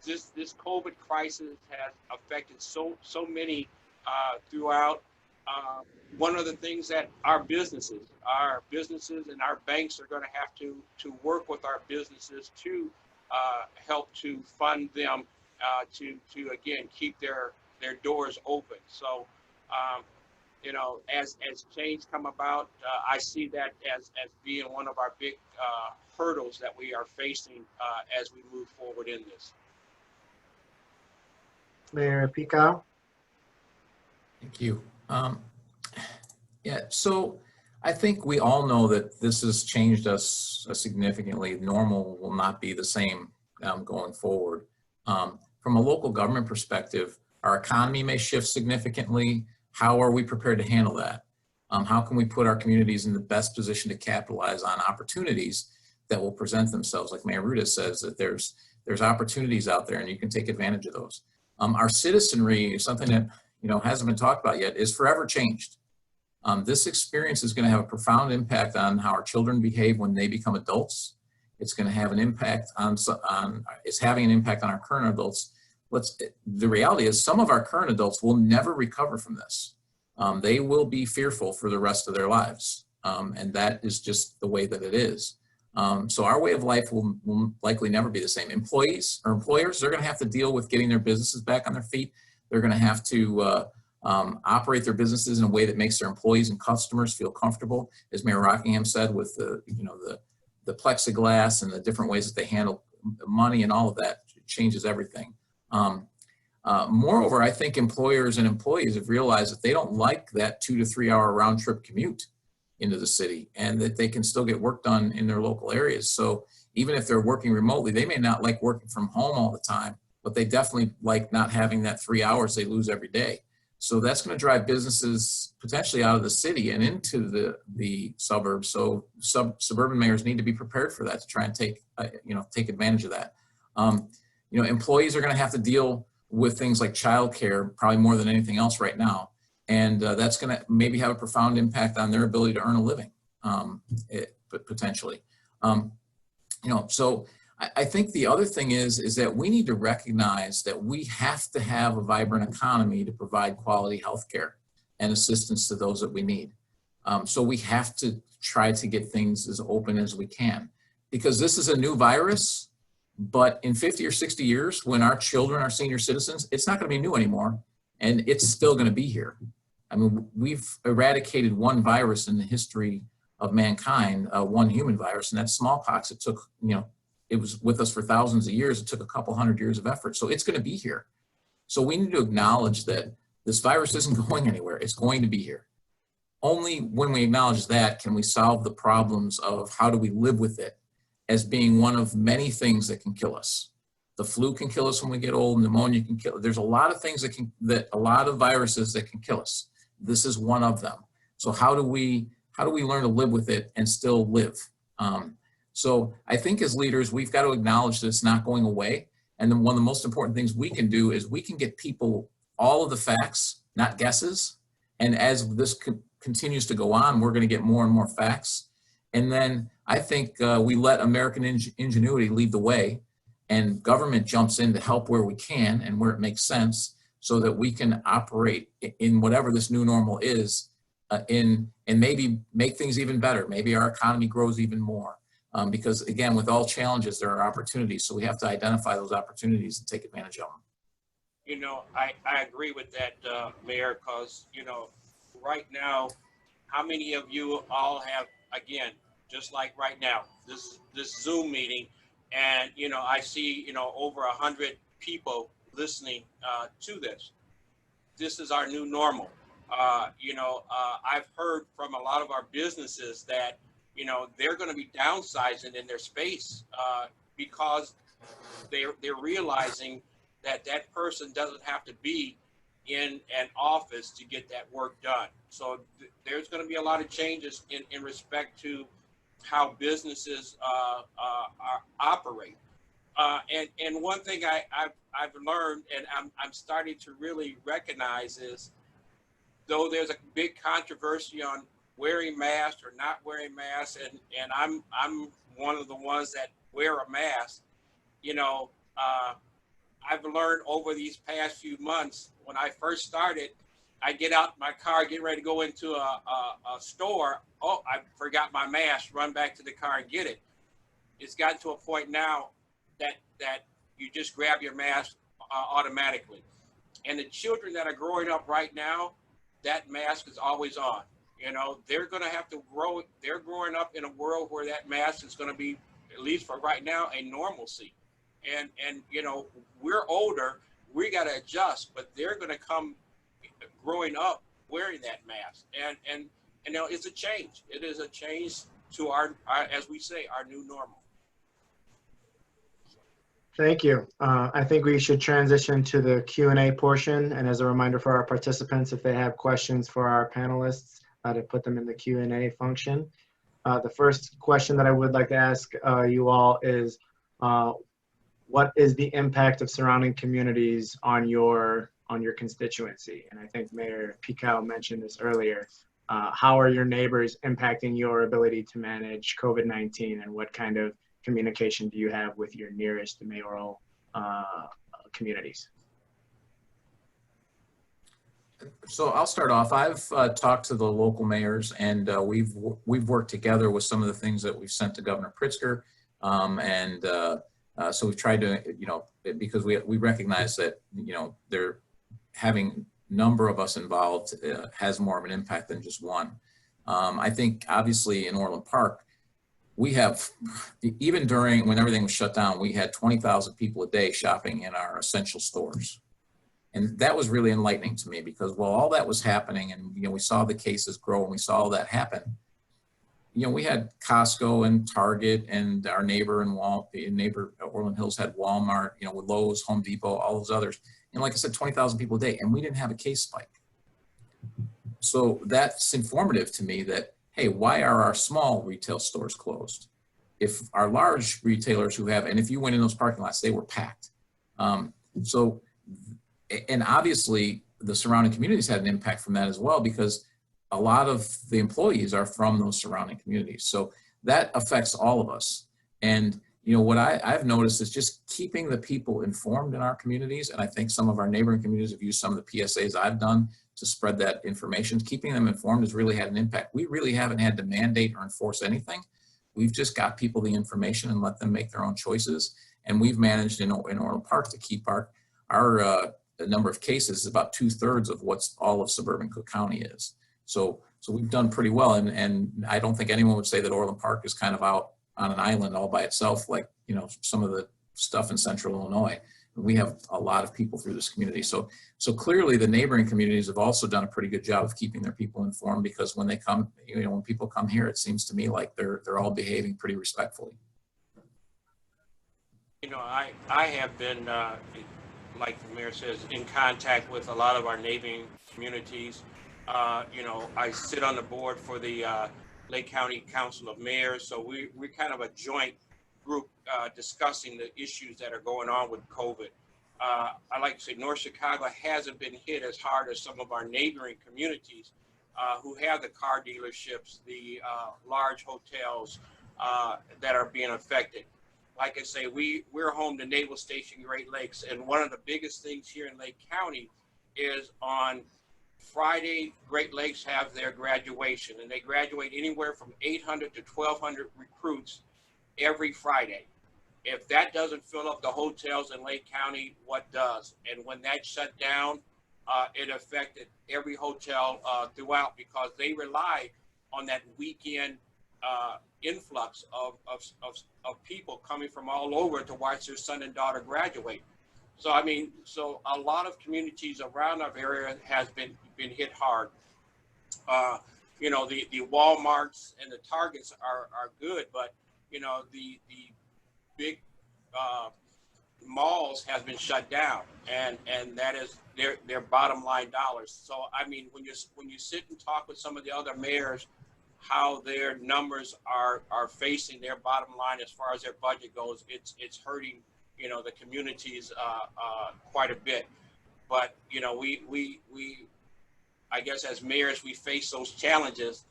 [SPEAKER 2] This COVID crisis has affected so many throughout. One of the things that our businesses and our banks are going to have to work with our businesses to help to fund them to again keep their doors open. So as change come about, I see that as being one of our big hurdles that we are facing as we move forward in this.
[SPEAKER 1] Mayor Pekau.
[SPEAKER 3] Thank you. So I think we all know that this has changed us significantly. Normal will not be the same going forward. From a local government perspective, our economy may shift significantly. How are we prepared to handle that? How can we put our communities in the best position to capitalize on opportunities that will present themselves? Like Mayor Roudez says, that there's there's opportunities out there and you can take advantage of those. Our citizenry, something that, you know, hasn't been talked about yet, is forever changed. This experience is going to have a profound impact on how our children behave when they become adults. It's going to have an impact it's having an impact on our current adults. The reality is some of our current adults will never recover from this. They will be fearful for the rest of their lives. And that is just the way that it is. So our way of life will likely never be the same. Employees or employers, they're going to have to deal with getting their businesses back on their feet. They're going to have to operate their businesses in a way that makes their employees and customers feel comfortable. As Mayor Rockingham said, with the plexiglass and the different ways that they handle money and all of that, it changes everything. Moreover, I think employers and employees have realized that they don't like that 2 to 3 hour round trip commute into the city, and that they can still get work done in their local areas. So even if they're working remotely, they may not like working from home all the time, but they definitely like not having that 3 hours they lose every day. So that's going to drive businesses potentially out of the city and into the suburbs. So suburban mayors need to be prepared for that, to try and take advantage of that. Employees are going to have to deal with things like childcare, probably more than anything else right now. And that's going to maybe have a profound impact on their ability to earn a living, potentially. So I think the other thing is that we need to recognize that we have to have a vibrant economy to provide quality health care and assistance to those that we need. So we have to try to get things as open as we can, because this is a new virus. But in 50 or 60 years, when our children are senior citizens, it's not going to be new anymore, and it's still going to be here. I mean, we've eradicated one virus in the history of mankind, one human virus, and that's smallpox. It took, it was with us for thousands of years. It took a couple hundred years of effort. So it's going to be here. So we need to acknowledge that this virus isn't going anywhere. It's going to be here. Only when we acknowledge that can we solve the problems of how do we live with it as being one of many things that can kill us. The flu can kill us when we get old. Pneumonia can kill. There's a lot of things a lot of viruses that can kill us. This is one of them. So how do we learn to live with it and still live? So I think as leaders, we've got to acknowledge that it's not going away. And then one of the most important things we can do is we can get people all of the facts, not guesses. And as this continues to go on, we're going to get more and more facts. And then I think we let American ingenuity lead the way, and government jumps in to help where we can and where it makes sense, so that we can operate in whatever this new normal is, and maybe make things even better. Maybe our economy grows even more. Because again, with all challenges, there are opportunities. So we have to identify those opportunities and take advantage of them.
[SPEAKER 2] I agree with that, Mayor, because, right now, how many of you all have, again, just like right now, this Zoom meeting, and, I see, over 100 people listening to this. This is our new normal. I've heard from a lot of our businesses that, they're going to be downsizing in their space because they're realizing that person doesn't have to be in an office to get that work done. So there's going to be a lot of changes in respect to how businesses operate. And one thing I've learned, and I'm starting to really recognize, is though there's a big controversy on wearing masks or not wearing masks, and I'm one of the ones that wear a mask, I've learned over these past few months. When I first started, I get out my car, get ready to go into a store. Oh, I forgot my mask, run back to the car and get it. It's gotten to a point now that you just grab your mask automatically. And the children that are growing up right now, that mask is always on. They're going to have to grow. They're growing up in a world where that mask is going to be, at least for right now, a normalcy. And we're older, we got to adjust, but they're going to come growing up wearing that mask. And it's a change. It is a change to our, as we say, our new normal.
[SPEAKER 1] Thank you. I think we should transition to the Q&A portion. And as a reminder for our participants, if they have questions for our panelists, to put them in the Q&A function. The first question that I would like to ask you all is, what is the impact of surrounding communities on your constituency? And I think Mayor Pekau mentioned this earlier. How are your neighbors impacting your ability to manage COVID-19, and what kind of communication do you have with your nearest mayoral communities?
[SPEAKER 3] So I'll start off. I've talked to the local mayors, and we've worked together with some of the things that we've sent to Governor Pritzker, so we've tried to, because we recognize that, they're having number of us involved has more of an impact than just one. I think obviously in Orland Park, we have, even during when everything was shut down, we had 20,000 people a day shopping in our essential stores. And that was really enlightening to me, because while all that was happening and, we saw the cases grow and we saw all that happen, we had Costco and Target, and our neighbor Orland Hills had Walmart, with Lowe's, Home Depot, all those others. And like I said, 20,000 people a day, and we didn't have a case spike. So that's informative to me that, hey, why are our small retail stores closed? If our large retailers and if you went in those parking lots, they were packed. And obviously the surrounding communities had an impact from that as well, because a lot of the employees are from those surrounding communities. So that affects all of us. And what I've noticed is just keeping the people informed in our communities. And I think some of our neighboring communities have used some of the PSAs I've done to spread that information. Keeping them informed has really had an impact. We really haven't had to mandate or enforce anything. We've just got people the information and let them make their own choices. And we've managed in Orland Park to keep our the number of cases is about 2/3 of what's all of suburban Cook County is. So we've done pretty well. And I don't think anyone would say that Orland Park is kind of out on an island all by itself, like, some of the stuff in central Illinois. We have a lot of people through this community. So clearly the neighboring communities have also done a pretty good job of keeping their people informed, because when they come, when people come here, it seems to me like they're all behaving pretty respectfully.
[SPEAKER 2] I have been, like the mayor says, in contact with a lot of our neighboring communities. I sit on the board for the Lake County Council of Mayors, so we're kind of a joint group discussing the issues that are going on with COVID. I like to say North Chicago hasn't been hit as hard as some of our neighboring communities who have the car dealerships, the large hotels that are being affected. Like I say, we're home to Naval Station Great Lakes, and one of the biggest things here in Lake County is on Friday, Great Lakes have their graduation, and they graduate anywhere from 800 to 1,200 recruits every Friday. If that doesn't fill up the hotels in Lake County, what does? And when that shut down, it affected every hotel throughout, because they rely on that weekend influx of people coming from all over to watch their son and daughter graduate. So a lot of communities around our area has been hit hard. The Walmarts and the Targets are good, but the big malls has been shut down, and that is their bottom line dollars. So when you sit and talk with some of the other mayors, how their numbers are facing their bottom line as far as their budget goes, it's hurting the communities quite a bit. But we I guess as mayors, we face those challenges.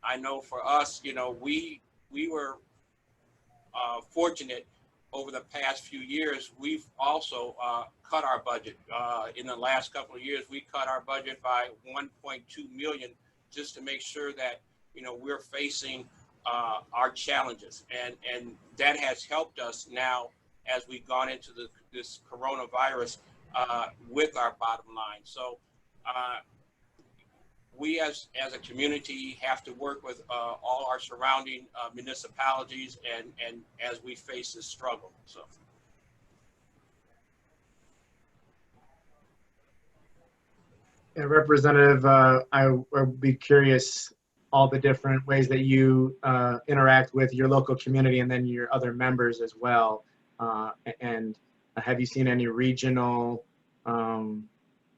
[SPEAKER 2] I know for us, we were fortunate over the past few years. We've also cut our budget. In the last couple of years, we cut our budget by $1.2 million just to make sure that we're facing our challenges, and that has helped us now as we've gone into this coronavirus with our bottom line. So we as a community have to work with all our surrounding municipalities and as we face this struggle. So.
[SPEAKER 1] Yeah, Representative, I would be curious all the different ways that you interact with your local community and then your other members as well. And have you seen any regional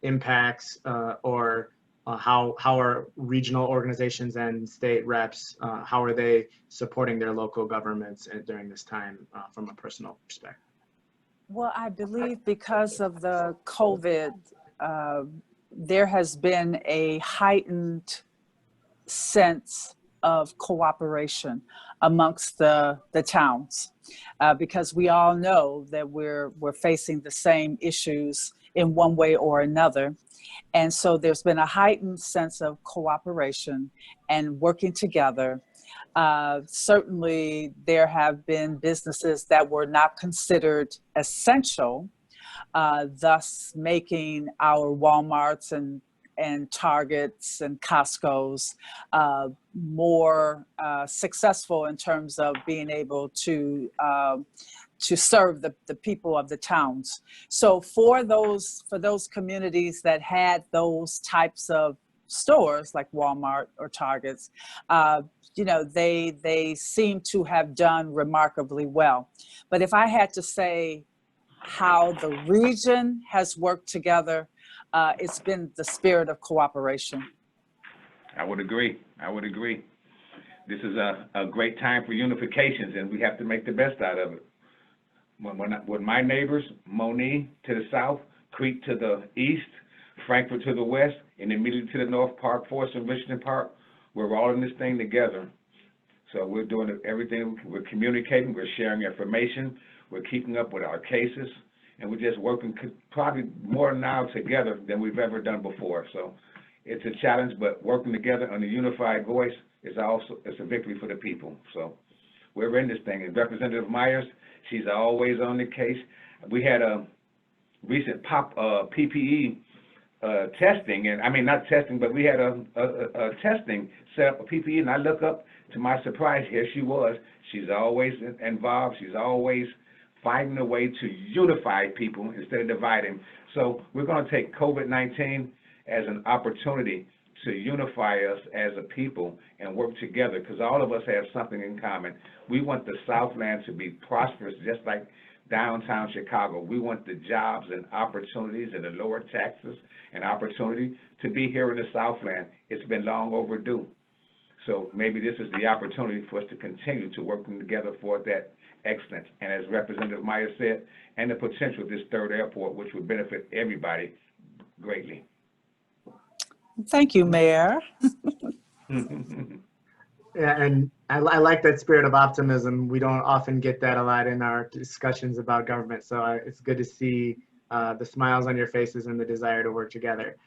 [SPEAKER 1] impacts or how are regional organizations and state reps, how are they supporting their local governments during this time from a personal perspective?
[SPEAKER 5] Well, I believe because of the COVID, there has been a heightened sense of cooperation amongst the towns, because we all know that we're facing the same issues in one way or another. And so there's been a heightened sense of cooperation and working together. Certainly, there have been businesses that were not considered essential, thus making our Walmarts and Targets and Costco's more successful in terms of being able to serve the people of the towns. So for those communities that had those types of stores like Walmart or Targets, they seem to have done remarkably well. But if I had to say how the region has worked together, it's been the spirit of cooperation.
[SPEAKER 4] I would agree. This is a great time for unifications, and we have to make the best out of it. When my neighbors, Moni to the south, Creek to the east, Frankfurt to the west, and immediately to the north, Park Forest and Richmond Park, we're all in this thing together. So we're doing everything. We're communicating, we're sharing information, we're keeping up with our cases, and we're just working probably more now together than we've ever done before. So it's a challenge, but working together on a unified voice is it's a victory for the people. So we're in this thing. And Representative Meyers, she's always on the case. We had a recent PPE testing, and I mean not testing, but we had a testing set up for PPE, and I look up, to my surprise, here she was. She's always involved. She's always finding a way to unify people instead of dividing. So we're going to take COVID-19 as an opportunity to unify us as a people and work together, because all of us have something in common. We want the Southland to be prosperous, just like downtown Chicago. We want the jobs and opportunities and the lower taxes and opportunity to be here in the Southland. It's been long overdue. So maybe this is the opportunity for us to continue to work together for that excellence. And as Representative Meyer said, and the potential of this third airport, which would benefit everybody greatly.
[SPEAKER 5] Thank you, Mayor.
[SPEAKER 1] Yeah, and I like that spirit of optimism. We don't often get that a lot in our discussions about government. So it's good to see the smiles on your faces and the desire to work together.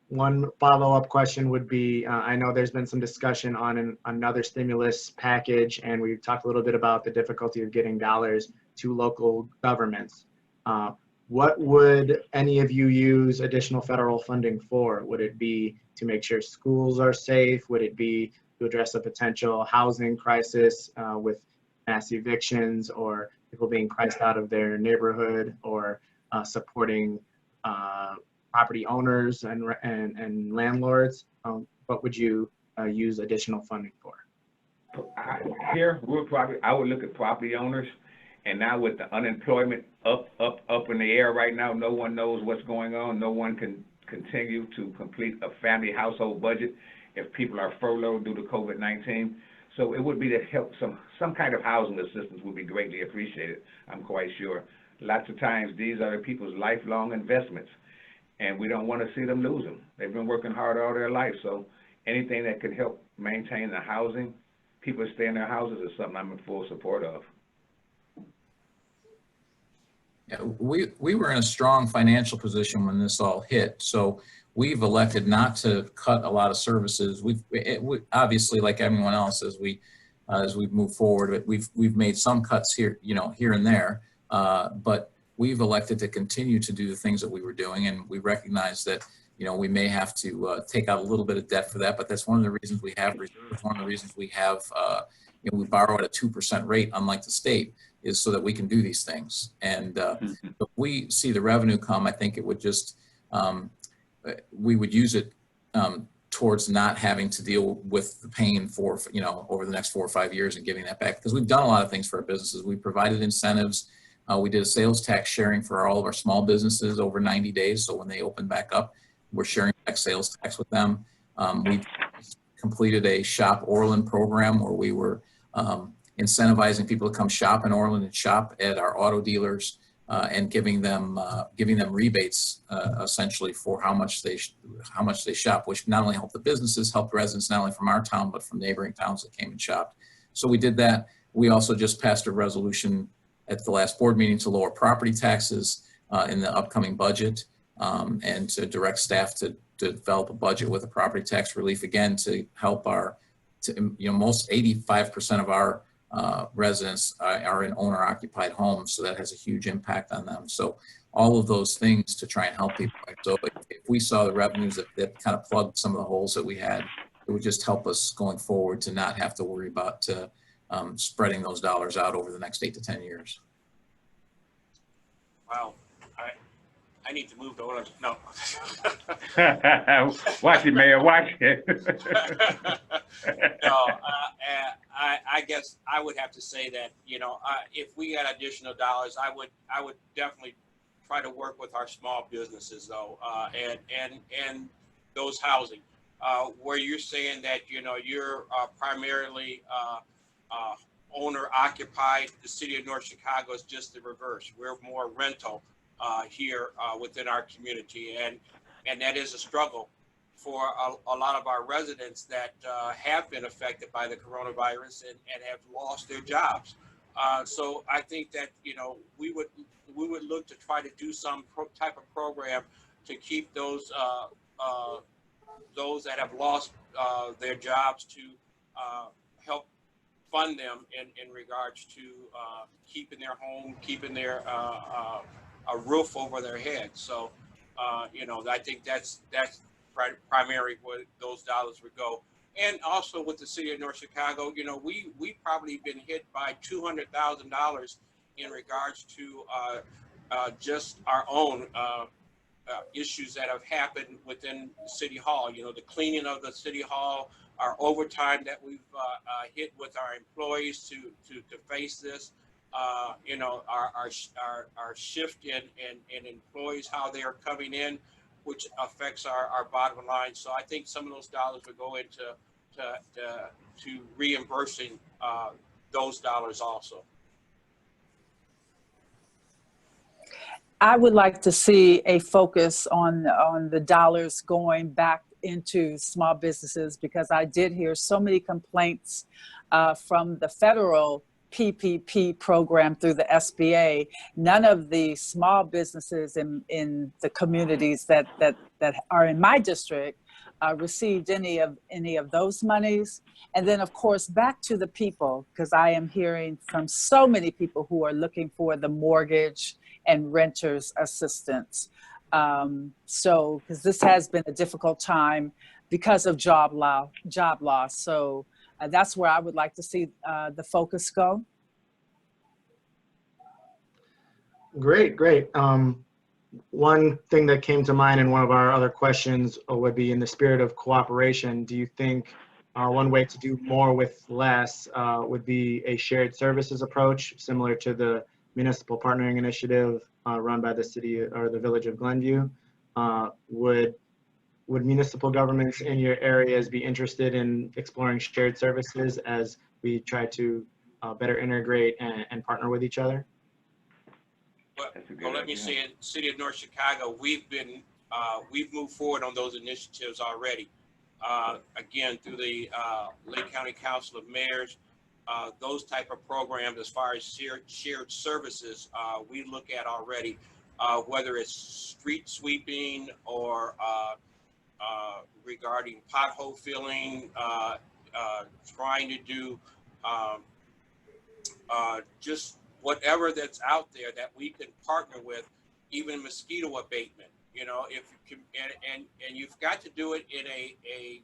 [SPEAKER 1] One follow-up question would be, I know there's been some discussion on another stimulus package, and we've talked a little bit about the difficulty of getting dollars to local governments. What would any of you use additional federal funding for? Would it be to make sure schools are safe? Would it be to address a potential housing crisis with mass evictions or people being priced out of their neighborhood, or supporting property owners and landlords? What would you use additional funding for?
[SPEAKER 4] I would look at property owners. And now with the unemployment up in the air right now, no one knows what's going on. No one can continue to complete a family household budget if people are furloughed due to COVID-19. So it would be to help some kind of housing assistance would be greatly appreciated, I'm quite sure. Lots of times these are people's lifelong investments, and we don't want to see them lose them. They've been working hard all their life, so anything that can help maintain the housing, people stay in their houses, is something I'm in full support of.
[SPEAKER 3] Yeah, we were in a strong financial position when this all hit, so we've elected not to cut a lot of services. We obviously, like everyone else, as we move forward, we've made some cuts here, here and there, but we've elected to continue to do the things that we were doing, and we recognize that we may have to take out a little bit of debt for that, but that's one of the reasons we have reserves. One of the reasons we have we borrow at a 2% rate, unlike the state, is so that we can do these things. And if we see the revenue come, I think it would just, we would use it towards not having to deal with the pain for, over the next 4 or 5 years and giving that back. Because we've done a lot of things for our businesses. We provided incentives. We did a sales tax sharing for all of our small businesses over 90 days. So when they open back up, we're sharing back sales tax with them. We completed a Shop Orland program where we were incentivizing people to come shop in Orland and shop at our auto dealers, and giving them rebates essentially for how much they shop, which not only helped the businesses, helped residents not only from our town but from neighboring towns that came and shopped. So we did that. We also just passed a resolution at the last board meeting to lower property taxes in the upcoming budget, and to direct staff to develop a budget with a property tax relief, again, to help most 85% of our residents are in owner-occupied homes, so that has a huge impact on them. So all of those things to try and help people. So if we saw the revenues that kind of plugged some of the holes that we had, it would just help us going forward to not have to worry about spreading those dollars out over the next 8 to 10 years.
[SPEAKER 2] Wow. I need to move to Orland. No.
[SPEAKER 4] Watch it, Mayor. Watch it.
[SPEAKER 2] No, I guess I would have to say that, if we had additional dollars, I would definitely try to work with our small businesses though, and those housing, where you're saying that, you're primarily owner occupied. The city of North Chicago is just the reverse. We're more rental here within our community, and that is a struggle for a lot of our residents that have been affected by the coronavirus and have lost their jobs. So I think that we would look to try to do some type of program to keep those that have lost their jobs to help fund them in regards to keeping their home, keeping their a roof over their head. So I think that's primary where those dollars would go. And also with the city of North Chicago, we probably been hit by $200,000 in regards to just our own issues that have happened within City Hall. The cleaning of the City Hall, our overtime that we've hit with our employees to face this. Our shift in employees, how they are coming in, which affects our bottom line. So I think some of those dollars would go into to reimbursing those dollars also.
[SPEAKER 5] I would like to see a focus on the dollars going back into small businesses, because I did hear so many complaints from the federal PPP program through the SBA. None of the small businesses in the communities that are in my district received any of those monies. And then of course back to the people, because I am hearing from so many people who are looking for the mortgage and renters assistance. So because this has been a difficult time because of job loss. So that's where I would like to see the focus go.
[SPEAKER 1] Great. One thing that came to mind in one of our other questions would be, in the spirit of cooperation, do you think one way to do more with less would be a shared services approach, similar to the municipal partnering initiative run by the city or the village of Glenview? Would municipal governments in your areas be interested in exploring shared services as we try to better integrate and partner with each other?
[SPEAKER 2] Well, let me say, in the city of North Chicago, we've moved forward on those initiatives already. Again, through the Lake County Council of Mayors, those type of programs as far as shared services, we look at already, whether it's street sweeping or regarding pothole filling, trying to do just whatever that's out there that we can partner with, even mosquito abatement. If you can, and you've got to do it in a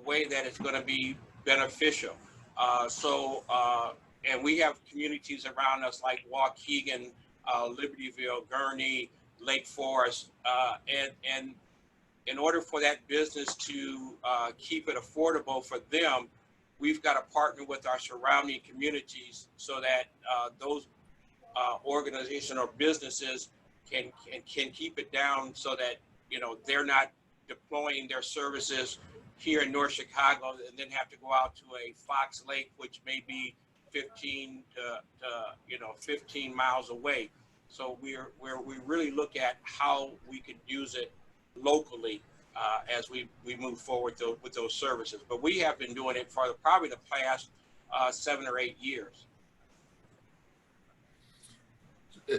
[SPEAKER 2] way that is going to be beneficial. And we have communities around us like Waukegan, Libertyville, Gurnee, Lake Forest, and in order for that business to keep it affordable for them, we've got to partner with our surrounding communities so that those organizations or businesses can keep it down, so that they're not deploying their services here in North Chicago and then have to go out to a Fox Lake, which may be 15 to 15 miles away. So we really look at how we could use it locally as we move forward with those services. But we have been doing it for probably the past 7 or 8 years.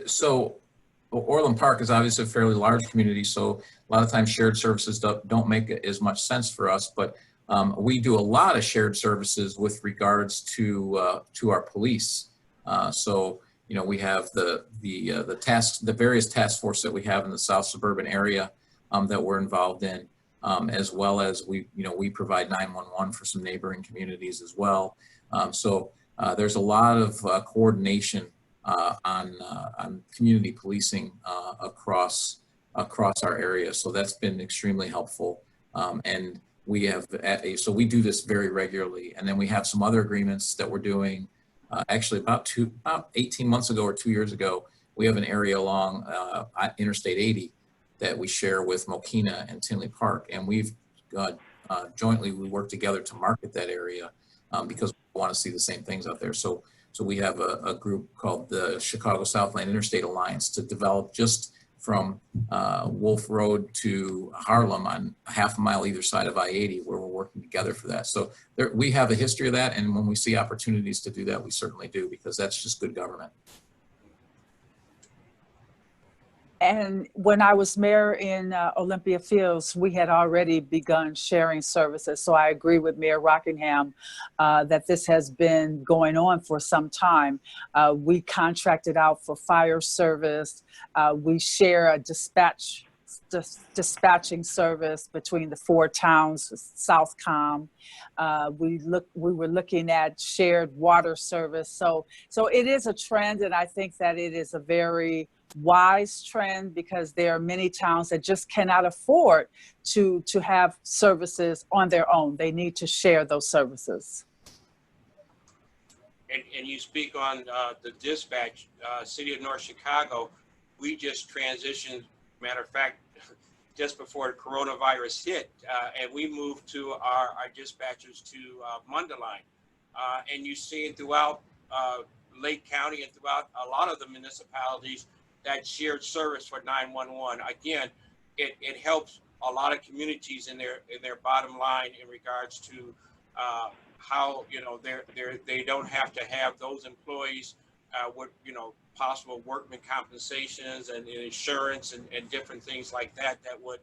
[SPEAKER 3] So Orland Park is obviously a fairly large community, so a lot of times shared services don't make as much sense for us, but we do a lot of shared services with regards to our police. So we have the various task force that we have in the South Suburban area that we're involved in, as well as we provide 911 for some neighboring communities as well. So there's a lot of coordination on community policing across our area. So that's been extremely helpful. And we have so we do this very regularly. And then we have some other agreements that we're doing. Actually, about 18 months ago or 2 years ago, we have an area along Interstate 80 that we share with Mokina and Tinley Park. And we've jointly, we work together to market that area because we want to see the same things out there. So we have a group called the Chicago Southland Interstate Alliance to develop just from Wolf Road to Harlem on half a mile either side of I-80, where we're working together for that. So we have a history of that, and when we see opportunities to do that, we certainly do, because that's just good government.
[SPEAKER 5] And when I was mayor in Olympia Fields, we had already begun sharing services. So I agree with Mayor Rockingham that this has been going on for some time. We contracted out for fire service. We share a dispatching service between the 4 towns, Southcom. We were looking at shared water service. So it is a trend, and I think that it is a very wise trend, because there are many towns that just cannot afford to have services on their own. They need to share those services.
[SPEAKER 2] And you speak on the dispatch, City of North Chicago, we just transitioned, matter of fact, just before the coronavirus hit, and we moved to our dispatchers to Mundaline. And you see it throughout Lake County and throughout a lot of the municipalities, that shared service for 911. Again, it helps a lot of communities in their bottom line in regards to how they don't have to have those employees with possible workman compensations and insurance and different things like that would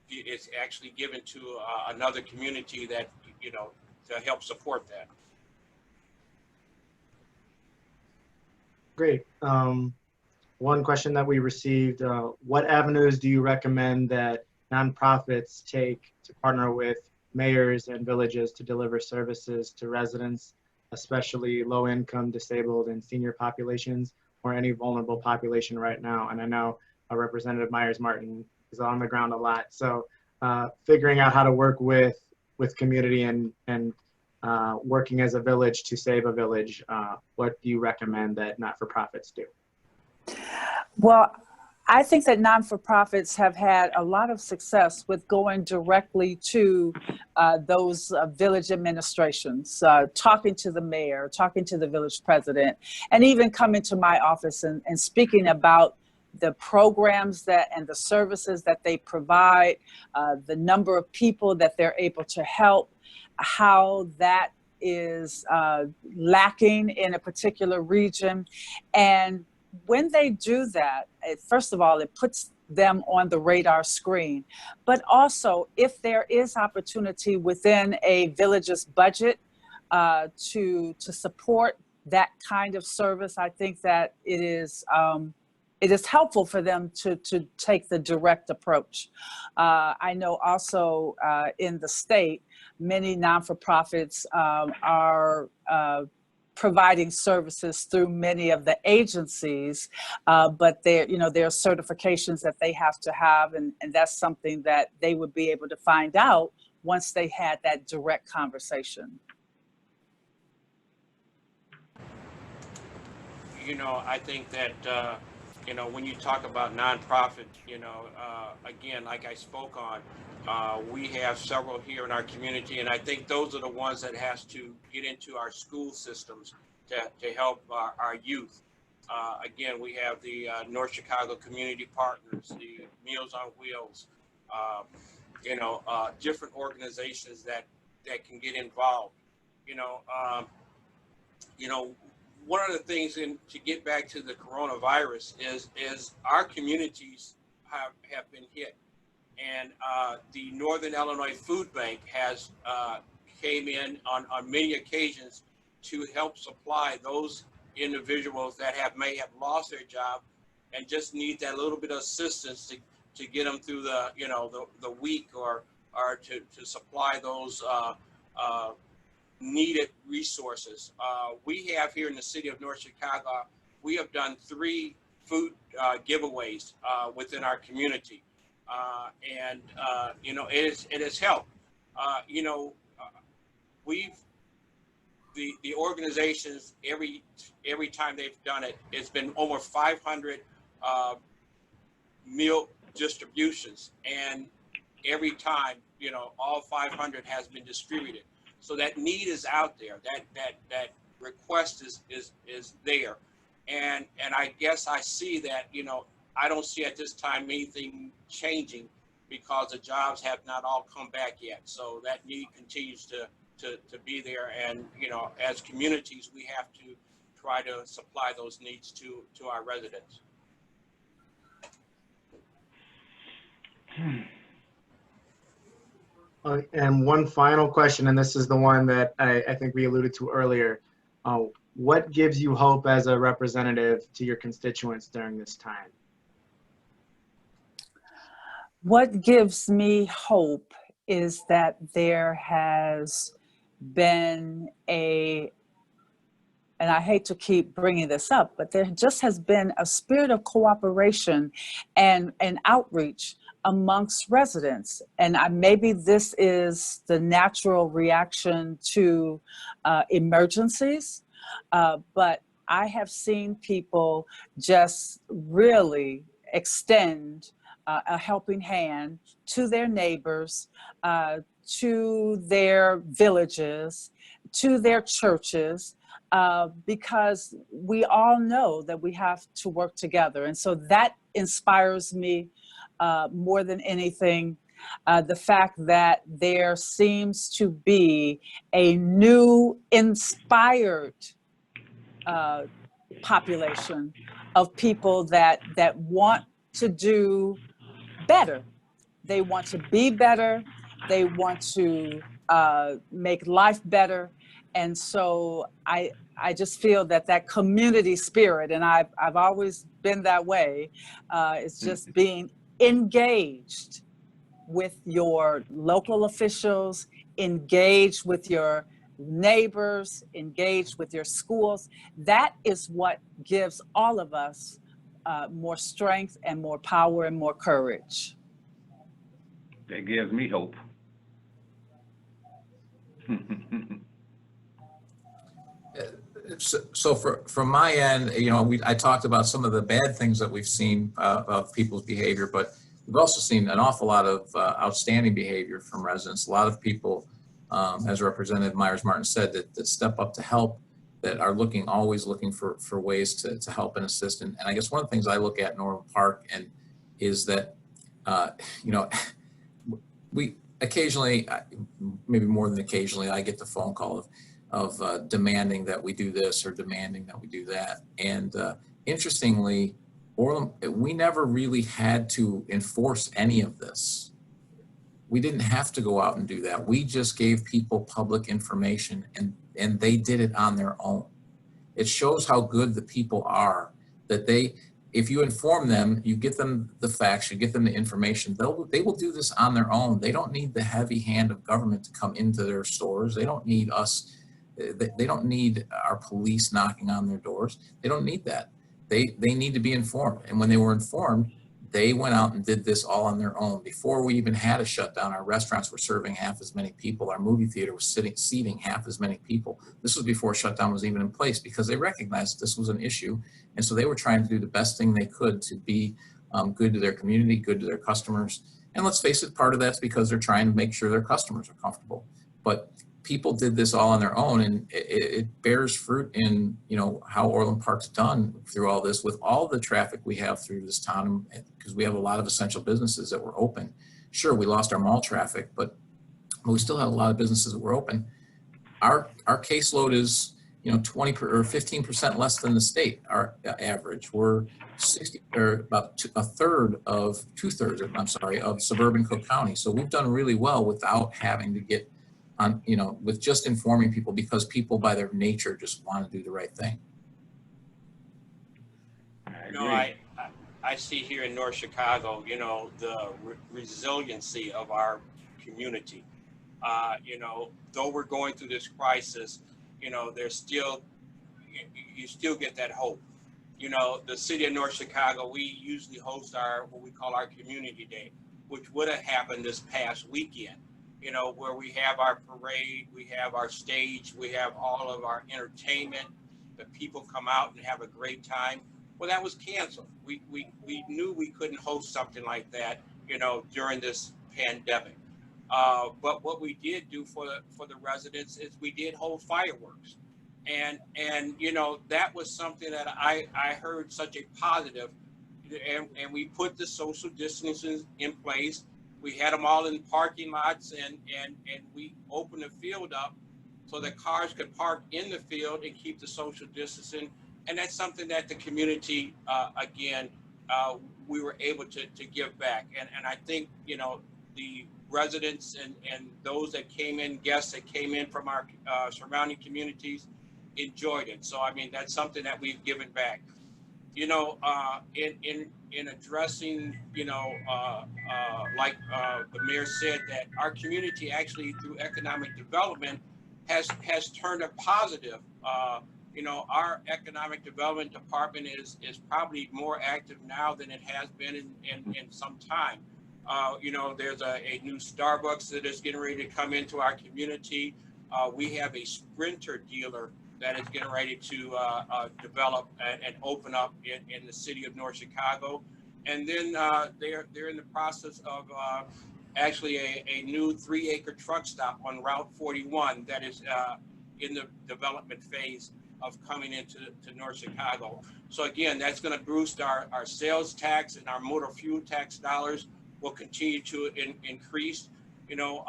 [SPEAKER 2] it's actually given to another community that to help support that.
[SPEAKER 1] Great. One question that we received, what avenues do you recommend that nonprofits take to partner with mayors and villages to deliver services to residents, especially low-income, disabled, and senior populations, or any vulnerable population right now? And I know Representative Meyers Martin is on the ground a lot. So figuring out how to work with community and working as a village to save a village, what do you recommend that not-for-profits do?
[SPEAKER 5] Well, I think that non-for-profits have had a lot of success with going directly to those village administrations, talking to the mayor, talking to the village president, and even coming to my office and speaking about the programs and the services that they provide, the number of people that they're able to help, how that is lacking in a particular region. And when they do that, first of all, it puts them on the radar screen. But also, if there is opportunity within a village's budget to support that kind of service, I think that it is helpful for them to take the direct approach. I know also in the state, many non-for-profits are providing services through many of the agencies, but there are certifications that they have to have, and that's something that they would be able to find out once they had that direct conversation.
[SPEAKER 2] I think that you know, when you talk about nonprofit, you know, again, like I spoke on, we have several here in our community, and I think those are the ones that has to get into our school systems to help our youth. Again, we have the North Chicago Community Partners, the Meals on Wheels, you know, different organizations that can get involved. You know, you know, one of the things to get back to the coronavirus is our communities have been hit, and the Northern Illinois Food Bank has came in on many occasions to help supply those individuals that may have lost their job and just need that little bit of assistance to get them through the, you know, the week, or to supply those needed resources. We have here in the city of North Chicago, we have done 3 food giveaways within our community, and you know, it has helped. You know, the organizations, every time they've done it, it's been over 500 meal distributions, and every time, you know, all 500 has been distributed. So that need is out there. That request is there, and I guess I see that, you know, I don't see at this time anything changing because the jobs have not all come back yet. So that need continues to be there, and you know, as communities, we have to try to supply those needs to our residents.
[SPEAKER 1] And one final question, and this is the one that I think we alluded to earlier. What gives you hope as a representative to your constituents during this time?
[SPEAKER 5] What gives me hope is that there has been and I hate to keep bringing this up, but there just has been a spirit of cooperation and outreach amongst residents. And maybe this is the natural reaction to emergencies, but I have seen people just really extend a helping hand to their neighbors, to their villages, to their churches, because we all know that we have to work together. And so that inspires me more than anything. The fact that there seems to be a new inspired population of people that want to do better. They want to be better. They want to make life better. And so I just feel that community spirit, and I've always been that way, is just being engaged with your local officials, engaged with your neighbors, engaged with your schools. That is what gives all of us more strength and more power and more courage.
[SPEAKER 4] That gives me hope.
[SPEAKER 3] So from my end, you know, I talked about some of the bad things that we've seen of people's behavior, but we've also seen an awful lot of outstanding behavior from residents. A lot of people, as Representative Meyers-Martin said, that step up to help, that are always looking for ways to help and assist. And I guess one of the things I look at in Orland Park is that, you know, we occasionally, maybe more than occasionally, I get the phone call of demanding that we do this or demanding that we do that. And interestingly, Orland, we never really had to enforce any of this. We didn't have to go out and do that. We just gave people public information, and they did it on their own. It shows how good the people are, that if you inform them, you get them the facts, you get them the information, they will do this on their own. They don't need the heavy hand of government to come into their stores. They don't need us. They don't need our police knocking on their doors. They don't need that. They need to be informed. And when they were informed, They went out and did this all on their own. Before we even had a shutdown, our restaurants were serving half as many people. Our movie theater was seating half as many people. This was before shutdown was even in place because they recognized this was an issue. And so they were trying to do the best thing they could to be good to their community, good to their customers. And let's face it, part of that's because they're trying to make sure their customers are comfortable. But people did this all on their own, and it bears fruit in, you know, how Orland Park's done through all this with all the traffic we have through this town, because we have a lot of essential businesses that were open. Sure, we lost our mall traffic, but we still have a lot of businesses that were open. Our caseload is, you know, 15% less than the state, our average. We're 60 or about two-thirds of suburban Cook County. So we've done really well without having to get on, you know, with just informing people, because people by their nature just want to do the right thing.
[SPEAKER 2] You know, I see here in North Chicago, you know, the resiliency of our community. You know, though we're going through this crisis, you know, there's still, you still get that hope. You know, the city of North Chicago, we usually host what we call our community day, which would have happened this past weekend. You know, where we have our parade, we have our stage, we have all of our entertainment, the people come out and have a great time. Well, that was canceled. We knew we couldn't host something like that, you know, during this pandemic. But what we did do for the residents is we did hold fireworks. And you know, that was something that I heard such a positive, and we put the social distancing in place. We had them all in parking lots, and we opened the field up so that cars could park in the field and keep the social distancing. And that's something that the community, again, we were able to give back. And I think, you know, the residents and those that came in, guests that came in from our surrounding communities enjoyed it. So, I mean, that's something that we've given back. You know, in addressing, you know, like the mayor said, that our community actually through economic development has turned a positive. You know, our economic development department is probably more active now than it has been in some time. You know, there's a new Starbucks that is getting ready to come into our community. We have a Sprinter dealer that is getting ready to develop and open up in the city of North Chicago. And then they're in the process of actually a new 3-acre truck stop on Route 41 that is in the development phase of coming into North Chicago. So again, that's going to boost our sales tax, and our motor fuel tax dollars will continue to increase. You know,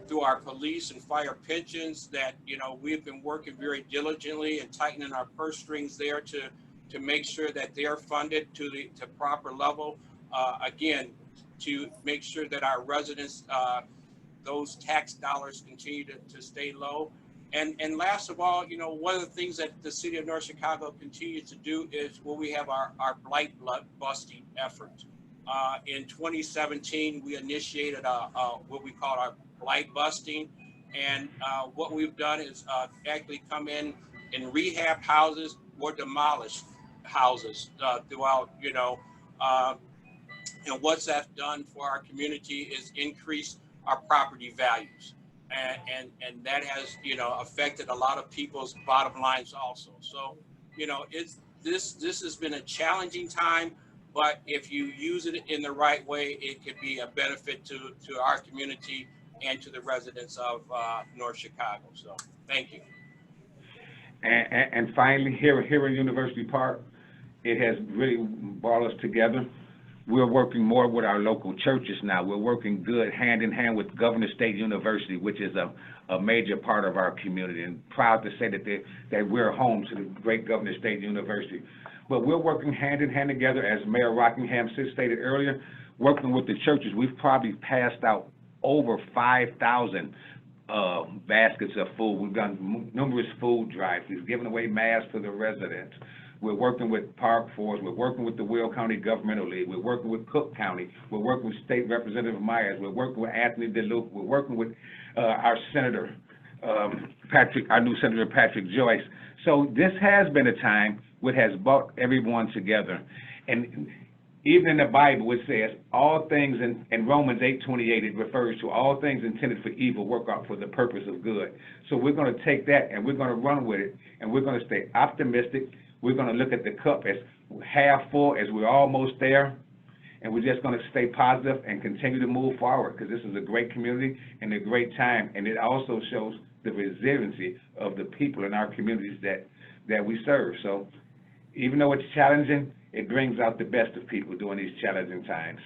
[SPEAKER 2] through our police and fire pensions that, you know, we've been working very diligently and tightening our purse strings there to make sure that they are funded to proper level. Again, to make sure that our residents, those tax dollars continue to stay low. And last of all, you know, one of the things that the city of North Chicago continues to do is we have our blight busting efforts. In 2017, we initiated what we call our blight busting. And what we've done is actually come in rehab houses or demolish houses throughout, you know, and what's that done for our community is increase our property values. And that has, you know, affected a lot of people's bottom lines also. So, you know, this has been a challenging time, but if you use it in the right way, it could be a benefit to our community and to the residents of North Chicago. So thank you.
[SPEAKER 4] And finally, here in University Park, it has really brought us together. We're working more with our local churches now. We're working good hand in hand with Governor State University, which is a major part of our community, and proud to say that we're home to the great Governor State University. But we're working hand in hand together, as Mayor Rockingham stated earlier, working with the churches. We've probably passed out over 5,000 baskets of food. We've done numerous food drives. We've given away masks to the residents. We're working with Park Forest. We're working with the Will County Governmental League. We're working with Cook County. We're working with State Representative Meyers. We're working with Anthony DeLuke. We're working with our Senator, our new Senator Patrick Joyce. So this has been a time what has brought everyone together. And even in the Bible, it says all things in Romans 8:28, it refers to all things intended for evil work out for the purpose of good. So we're going to take that and we're going to run with it, and we're going to stay optimistic. We're going to look at the cup as half full, as we're almost there, and we're just going to stay positive and continue to move forward, because this is a great community and a great time, and it also shows the resiliency of the people in our communities that we serve. So even though it's challenging, it brings out the best of people during these challenging times.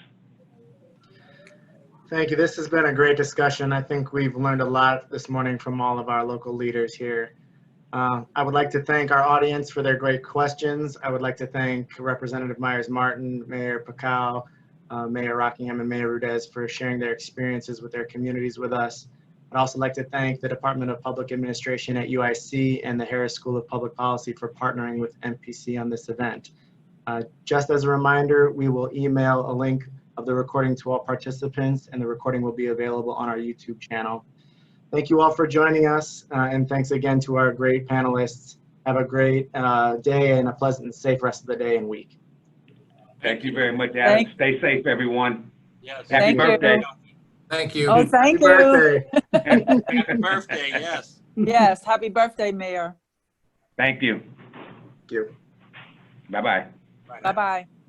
[SPEAKER 1] Thank you. This has been a great discussion. I think we've learned a lot this morning from all of our local leaders here. I would like to thank our audience for their great questions. I would like to thank Representative Meyers-Martin, Mayor Pekau, Mayor Rockingham, and Mayor Roudez for sharing their experiences with their communities with us. I'd also like to thank the Department of Public Administration at UIC and the Harris School of Public Policy for partnering with MPC on this event. Just as a reminder, we will email a link of the recording to all participants, and the recording will be available on our YouTube channel. Thank you all for joining us, and thanks again to our great panelists. Have a great day and a pleasant and safe rest of the day and week.
[SPEAKER 4] Thank you very much, Adam. Stay safe, everyone.
[SPEAKER 2] Yes.
[SPEAKER 4] Happy birthday.
[SPEAKER 3] Thank you.
[SPEAKER 5] Oh, thank
[SPEAKER 1] Happy
[SPEAKER 5] you.
[SPEAKER 1] birthday.
[SPEAKER 2] Happy birthday, yes.
[SPEAKER 5] Yes, happy birthday, Mayor.
[SPEAKER 4] Thank you.
[SPEAKER 1] Thank you.
[SPEAKER 4] Bye-bye.
[SPEAKER 2] Right.
[SPEAKER 5] Bye-bye.